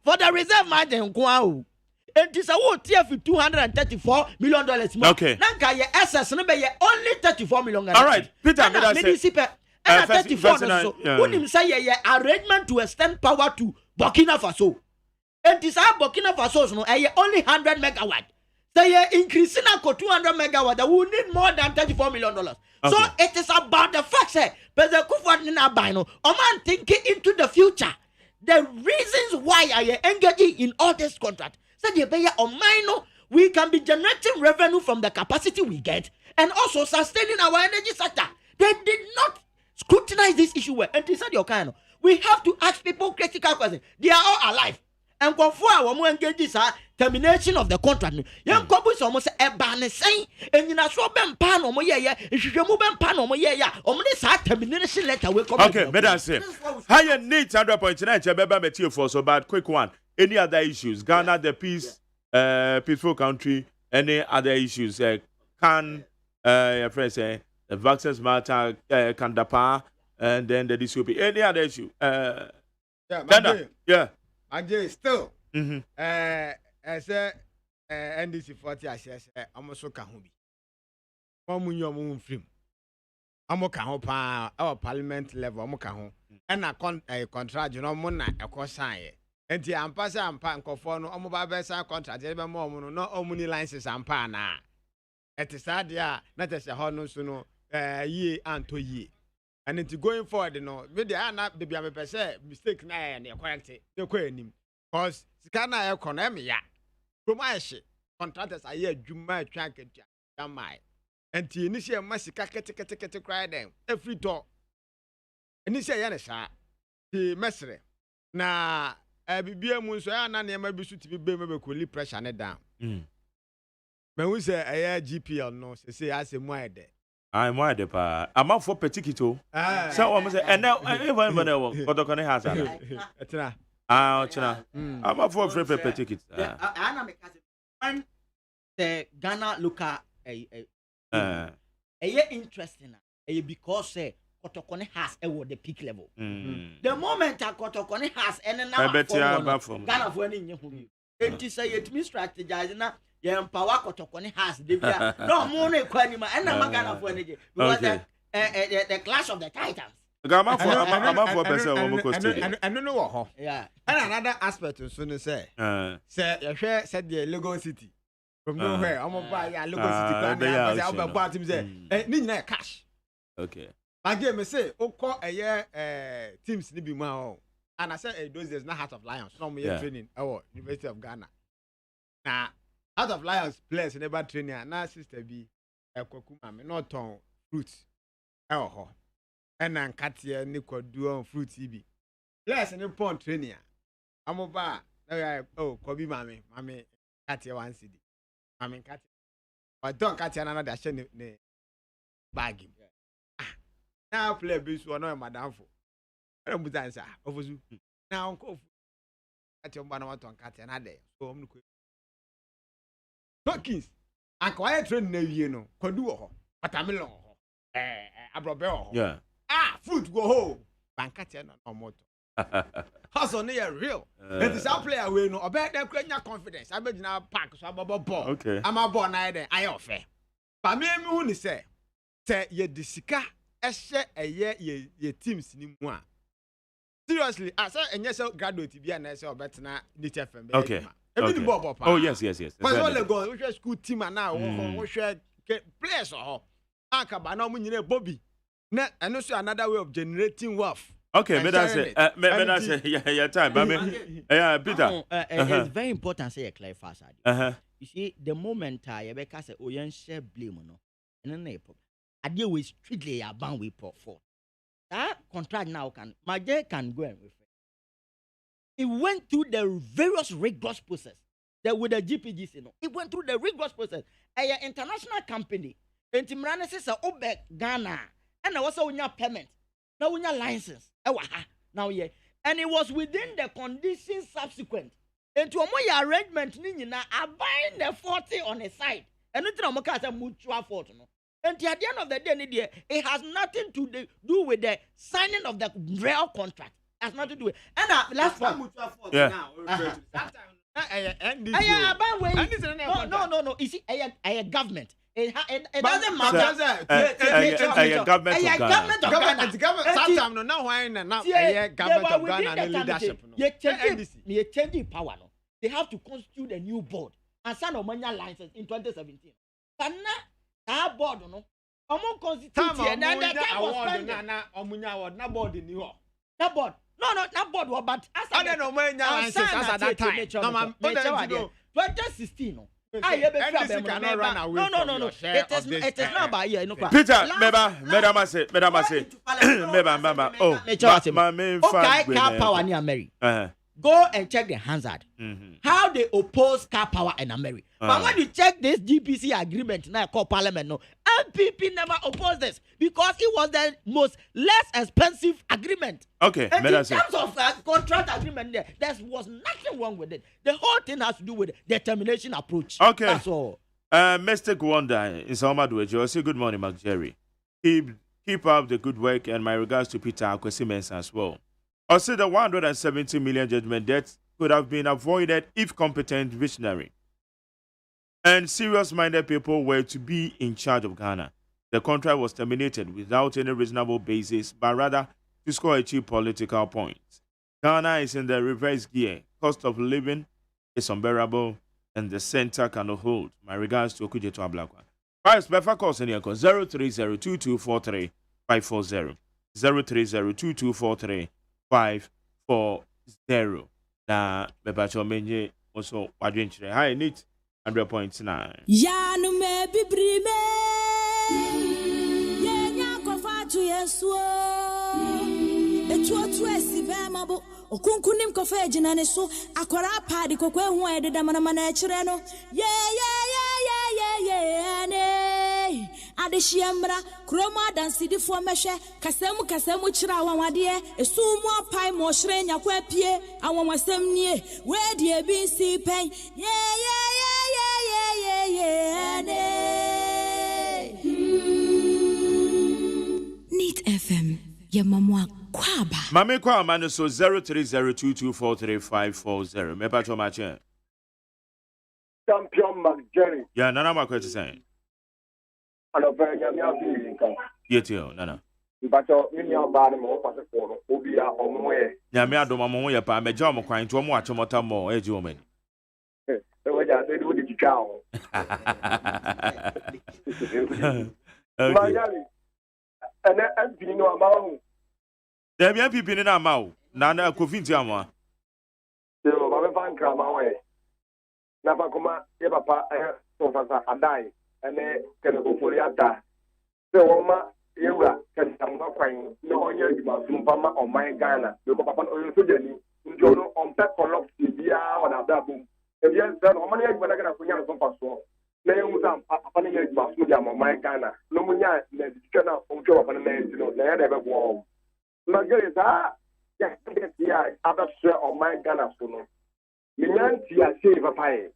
for the reserve margin. And this is what TF $234 million. Okay. Nanka ye SS no be only $34 million. All right, Peter, me that say. And 34 so. Unim say ye arrangement to extend power to Burkina Faso. And this Burkina Faso no only 100 megawatt. They increasing to 200 megawatt. They will need more than $34 million. Okay. So it is about the fact that President Kufuor Oman thinking into the future. The reasons why I am engaging in all this contract. So the pay Oman, we can be generating revenue from the capacity we get and also sustaining our energy sector. They did not scrutinize this issue well. And they said we have to ask people critical questions. They are all alive. And conform we engage this termination of the contract. Young couples almost a ban saying, and you know, so ben pan or moya, if you move ben pan or moya, or this termination letter will come. Okay, better say. Higher need 100.9 Beba material for so bad. Quick one. Any other issues? Ghana, the peaceful country. Any other issues? Can your friend say the vaccines matter? Can Dapa and then the DCP? Any other issue? Yeah. Agyeman still. Mm-hmm. NDC 40 assess almost so can be. One moon film. Amoka hopa our parliament level amoka ho. And a contract, you know, mona a cosign. And the ampasa and pan conform no besa contract, even more no omuni licenses and pana. At the sad ya, not as a honor suno ye and to ye. And into going forward, you know, with the not be a per se mistake na and the quality, the queen. Because Scana economy, ya. Promotion contractors are here, Juma track it, Jamai. And the initial massacre cry them every door. Initial Yanisha, the messenger. Na BBM Munso, and I may be to be maybe pressure it down. But we say a GPL no, say I say more there. I'm wide pa. I'm out for Petikito. So I say, and now everyone what the has. China. I'm up for free tickets. When the Ghana look at a interesting because Kotokone has the peak level. The moment Kotokone has and now Ghana for any it is it means strategizing. Yeah, empower Kotokone has no more Quanima and Ghana for energy because the clash of the Titans. I'm for person. I don't know what. Yeah. And another aspect of Sunday say, your share said the Lagos City from nowhere. I'm going to buy a Lagos City. I'll buy him say, need cash. Okay. Again, say, call a year teams need be more. And I said, those days not Heart of Lions. Some year training. Oh, University of Ghana. Now, Heart of Lions players never training. Now, sister be a kokuma, not on fruits. Oh. And then Katia Nico do fruit TB. Yes, and important training. I'm a bar. Oh, Kobe Mammy, Katia 1 CD. Mammy Katia. But don't Katia another shiny bagging. Now play bis or no, madam for. I don't put answer. Over you. Now, Uncle Katia Banawat on Katia another. So I'm quick. Dawkins, I quiet train no, you know, could do but I'm alone. Abrabel. Yeah. Fruit go home. Bankatia no moto. Hustle near real. It is our player we know about them creating confidence. I bet now pack so about ball. Okay. I'm a born either. I offer. But me who say ye disika eshe ye teams ni moi. Seriously, I say and yes graduate be an SL better na NTFM. Okay. Okay. Oh yes. But all the go we school team and now we share players or Akaba now we Bobby. And also another way of generating wealth. Okay, may I say, yeah, time, Peter. It's very important to say a clarify. You you see, the moment I ever say, oh, you share blame, no, and then I deal with strictly a ban we for. That contract now my J can go and refer. It went through the various rigorous process. That with the GPGC, it went through the rigorous process. An international company, and Timrana says, Obek Ghana, and also when your payment, now when your license, now yeah, and it was within the conditions subsequent. And to a arrangement, Nina, I buying the 40 on the side, and it's not a mutual fault. And at the end of the day, it has nothing to do with the signing of the real contract. It has nothing to do with it. And last one. Yeah. No. You see, a government. It doesn't matter. A government of Ghana. Sometimes now why now government of Ghana and leadership. You changing power. No, they have to constitute a new board and sign a manual license in 2017. But now. That board, no. Among constitution, and that time was pending. Na board in New York. That board. No, not board, but as I don't know when as at that time. No, 2016. No. Cannot run away. No. It is not about here. No. Peter, Madam Ase. Oh, my main fan. Car power near Mary. Go and check the Hansard. How they oppose car power in America. But when you check this GPC agreement now called Parliament, no, MPP never opposed this because it was the most less expensive agreement. Okay, and in terms of contract agreement, there was nothing wrong with it. The whole thing has to do with the termination approach. Okay, that's all. Mr. Gwanda in Salmadwe, say good morning, Mark Jerry. Keep up the good work, and my regards to Peter Akwesi as well. I said the 170 million judgment debt could have been avoided if competent, visionary, and serious-minded people were to be in charge of Ghana. The contract was terminated without any reasonable basis, but rather to score a cheap political point. Ghana is in the reverse gear. Cost of living is unbearable, and the center cannot hold. My regards to Okujeto Ablakwa. Price Befa calls in here 0302243 540 0302243 540. Na bebacho menye also wadwenchire high neat 100.9. Ya no me bibrime ye nya kofa tu yeso etu esi be mabo okunkunim kofa ejina ne so akwara padi kokwe hu ededa mana ekire no ye ne adeshiamra kroma dansidi fo mehwe kasemu kira wanwade esumu apai mo hire nya kwa pie awonwasem nie we die bi si pen ye Neat FM yamamwa kwaba Mame kwa manu so 0302243540 me pacho mache Champion McJerry. Yeah, nana makwete say. Ano pe nyamia fi nkan. Yetio nana. Mpacho mini obare mo kwase ko obi a omoye. Nyame adoma mo ye pa meja mo kwan to mo achomota mo eji o mani. Weja say do di chika o. Okay. And MP no amawo. There be people in amawo. Na na kofinti amwa. So ba me fan krama we. Na fa kuma ye papa so fa adai ene kene ko foliata. So woma yewura kan tamba kwan no onye djuma sumpa ma o man Ghana. Be ko papa no so jani. Njo no on pe collect bia o na da bum. E bien so no man ye djuma na kana kunya no so so. Na ye musa papa ne ye djuma so dia mo man Ghana. No munya na dikana o njo papa na ye no na ye da be go. Margarita, ya abashe o man Ghana so no. Minyanti ya say papa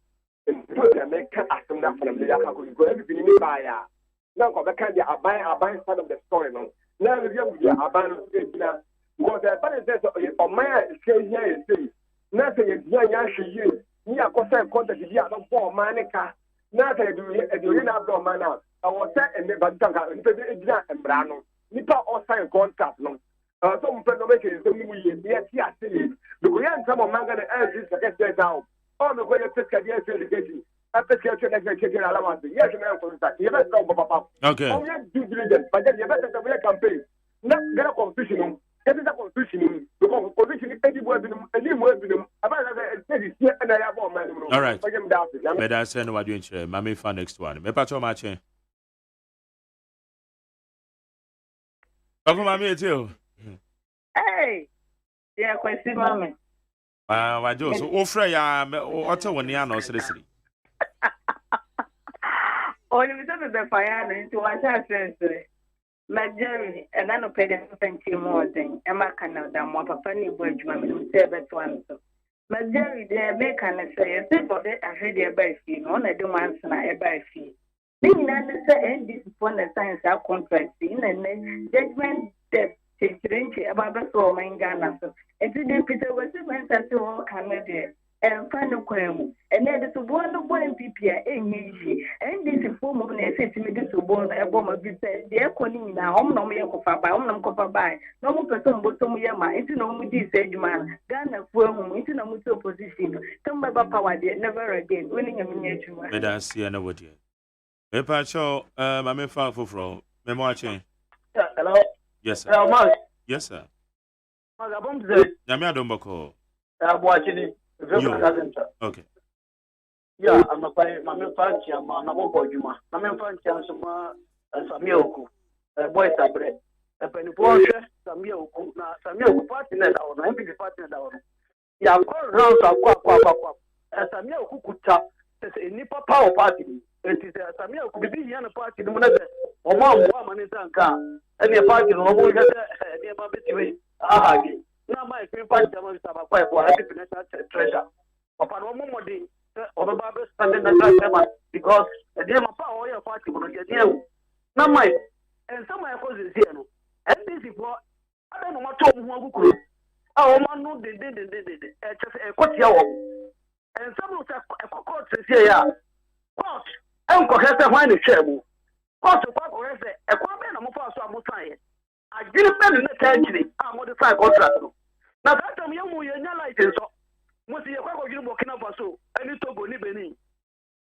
nto ya meka asem na from the yakako go every ni baya na ko be kan dia aban side of the story no na we dia aban no e bina because the bad is o man say here is say na say dia ya hwe ni akosa contact dia no bo man ka na say do na bro man na o say e me badita ka nto de bina embra no nipa o sign contract no so mo no make it so mu ye ti ase because ya ntamo manga na e just get down. Oh, no, when you take a year education, I take a check allowance. Yes, you better go, Papa. Okay. Oh, yes, due diligence, but then you better have a campaign. Not get a confusion. Get a confusion because confusion is any word in them, about a steady here and I have all man. All right. But I send what you in Mammy for next one. Me patch match. Papa Mammy too. Hey. Yeah, question mommy. Why do so offer ya auto when ya no city. Oh, you said the fire into what I said. My Jerry, and I don't pay the 20 more than Emma Canada, more funny word, mammy, who said that one. My Jerry, they make an essay, for that I heard their by fee, no, I don't want to buy fee. Then I say, and this is one the science our contract in and judgment debt. About the soul, my Ghana. And today, Peter was the man that all Canada and final quam. And then it's one of one PPA, and this is form of an essay to me this born a bomb of this. The Econin now, home no me of by, home copper by, no more person but some yama, into no this Agyeman, Ghana for into no mutual position. Come by power, never again, winning a miniature. Let us see another dear. Me patch I'm a fan for memoir chain. Hello. Yes, sir. Yes, sir. Namia Domboko. I'm watching it. Okay. Yeah, I'm a fancy, I'm a Juma. I'm a fancy, some milk. Boys are bread. A penny portion, some milk partner down, I'm the partner down. Yeah, I'm going around as a milk who could tap a nipper power party. It is a milk could be here a party, no matter. Or one woman is a car. And the party no more near my between. Now my party is a quite for happy financial treasure. Upon one more day, over Barbara standing the because the dear power your party will get you. Now my and some of my is here. And this is what I don't know what to do. Oh, man, no, they did. Just a cut your and some of the court is here. Court, I'm going to have to chair. Court of Papa, a comment of Mufasa. I didn't spend in the country. I'm on the side contract. Now that time you will not like it. So, must you go working up so? And it's Togo Libeni.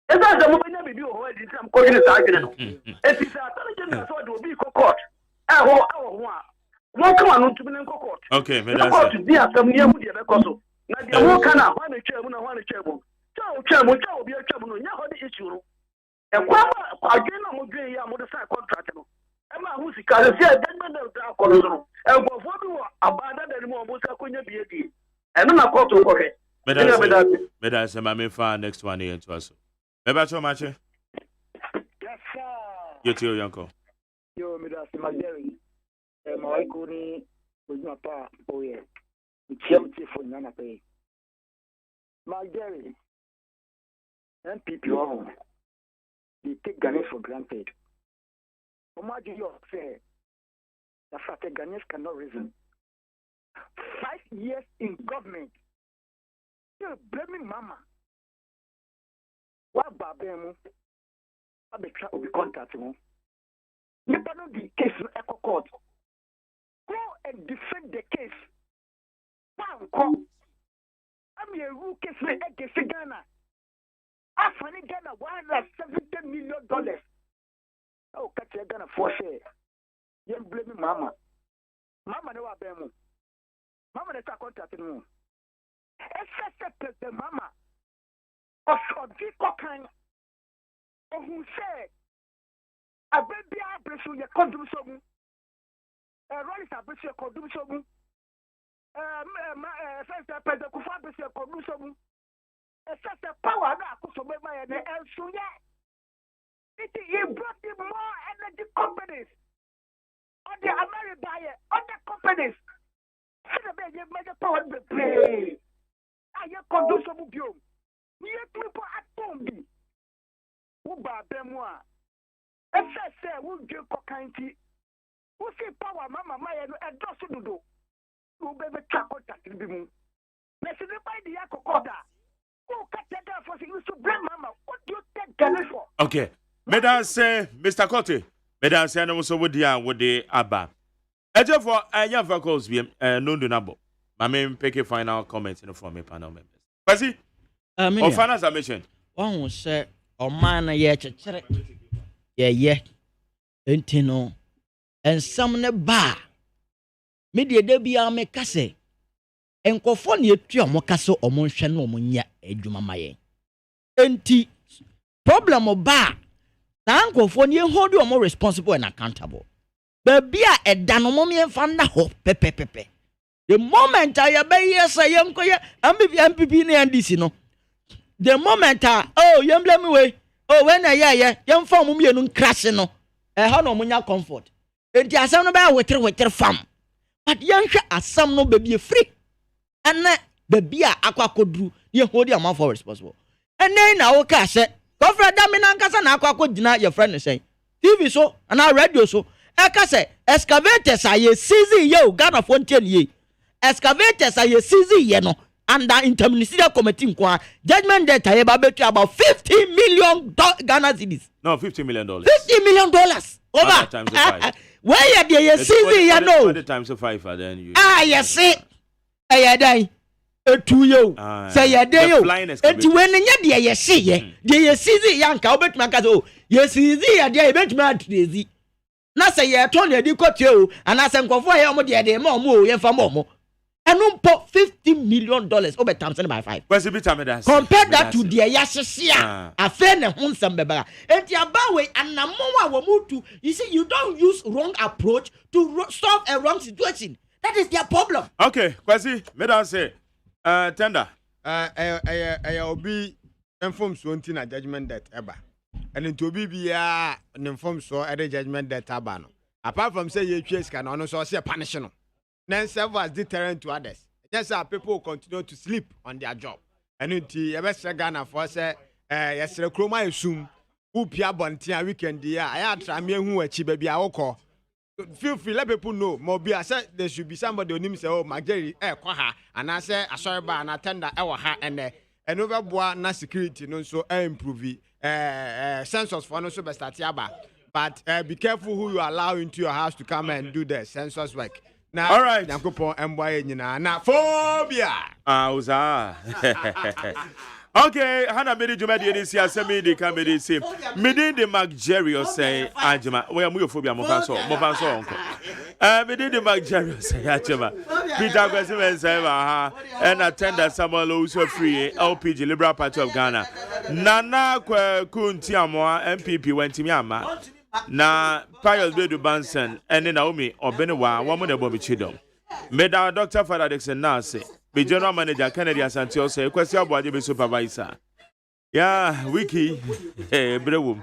As a woman, maybe you already some calling it argument. It is a intelligent sort will be court. One come on to be in court. Okay, court to be at some near with the Coso. Now, the one can have one chairman and one chairman. Chairman will be a chairman. You have the issue. And again, I'm going to be a contract. Emma who is a judgment of the Colonel, and what you abandoned the more Musakunya beauty. And then I call to work. Medal, say, my fan next one here to us. Maybe so much. Yes, sir. You too, uncle. Yo, Medal, my dairy. My Kuni was not part. Oh, yeah. It's empty for Nana Pay. My dairy. MPP, they take Ghana for granted. Imagine you say the fact that Ghanaians cannot reason. 5 years in government, you're blaming Mama. What Babemu? I be trying to contact you. You don't the case in Echo Court. Go and defend the case. I'm a rule case against Ghana. I find Ghana $170 million. Oh, catch a gun for share. You blame Mama. Mama never blame. Mama never contacted me. Except the Mama of this cocaine who said, I baby, I bless you, your consumption. Rollis, I bless your consumption. First, President Kufa bless your consumption. Except the power that I could survive my and so yeah. He brought in more energy companies on the American buyer, other companies. So the major power to play. I have conducted some of you. You people at home. Who bought them one? If I say, who give cocaine? Who say power, Mama, my and just to do? Who better track contact with me? Let's see the Yakokoda. Who cut that for you to blame Mama? What do you take Ghana for? Okay. Medal say, Mr. Cote, Medal say, I know so would the Abba. Ejo for young vocals be no do nabo. My main pick a final comment in the form of panel members. Pasi, or final submission. One will say, or man, yeah, Entino, and some ne bar. Media debia me case, and Cofonia Trio Mocaso or Monshano Munya, Edumamaye. enti problem oba na nkofo ni hold you more responsible and accountable baby a eda no mo me mfa na ho pepepepe the moment I be yes I am koye MPP na NDC no the moment oh yam blame we oh when I yam fam mu mienu crash no ha no munya comfort enti asam no ba wetere fam but yan hwe asam no baby free and baby a akwakodru ye hold am for responsible and then na wo ka se kofra da me na nkasa na akwakodina your friend say TV so and radio so e ka se excavators aye season ye Ghana fontaine ye excavators are season ye no under interministerial committee kwa judgment debt aye ba betu about 50 million Ghana cedis. No, $50 million. $50 million over times 5. Where you dey season ye no 20 times 5 then you you see eh dai etu yo say ye dey yo enti when nya de ye see ye de ye season ya nka obetu aka so ye season ye de obetu ma trezi na say ye ton ye di kote o ana say nkofo ye omo de ma omo o ye fa ma omo enu po $50 million over times by 5. Compare that to the yashisia. Afe ne hunsam bebara. Enti abawe anamowa wo mutu. You see, you don't use wrong approach to solve a wrong situation. That is their problem. Okay, Kwasi, me dan say tender. Obi inform so nti na judgment debt eba. And into obi bia inform so e judgment debt aba no. Apart from say you twa sika no so say punish no. Then serve as deterrent to others. Just how people continue to sleep on their job. And until you best Ghana for say, yes, the chroma assume who Pia Bontia weekend, yeah, I had try me who a cheap baby. I call. Feel free, let people know. Mobi, I said there should be somebody on him say, oh, my Jerry, Kwaha, and I say, I saw by an attender, our hat, and over boy, na security, no so improve census for no so best at Yaba. But be careful who you allow into your house to come and do the census work. Now, all right. Na phobia. Okay, Hana made you made this year. Send me the camera. Say, me the Mark Jerry Osei Agyeman. We are more phobia. More fanso. Me the Mark Jerry Osei Agyeman. Peter Kwesi say, and attend Samuel also free LPG Liberal Party of Ghana. Nana Kuntiamwa MPP went to Myanmar. Na Pius Bedu Bansen and Naomi or Benewa, woman of Bobby Chidom. Made our Dr. Father Dixon Nasi, be general manager Kennedy Asantio say, question about the supervisor. Yeah, Wiki, eh, Brewum.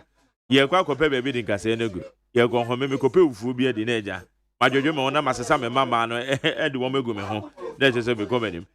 Ye quack baby bidding Casenego. Ye go home, me copy who be a teenager. My Jojoma, Massasam, Mamma, and the woman go home. That is a becoming him.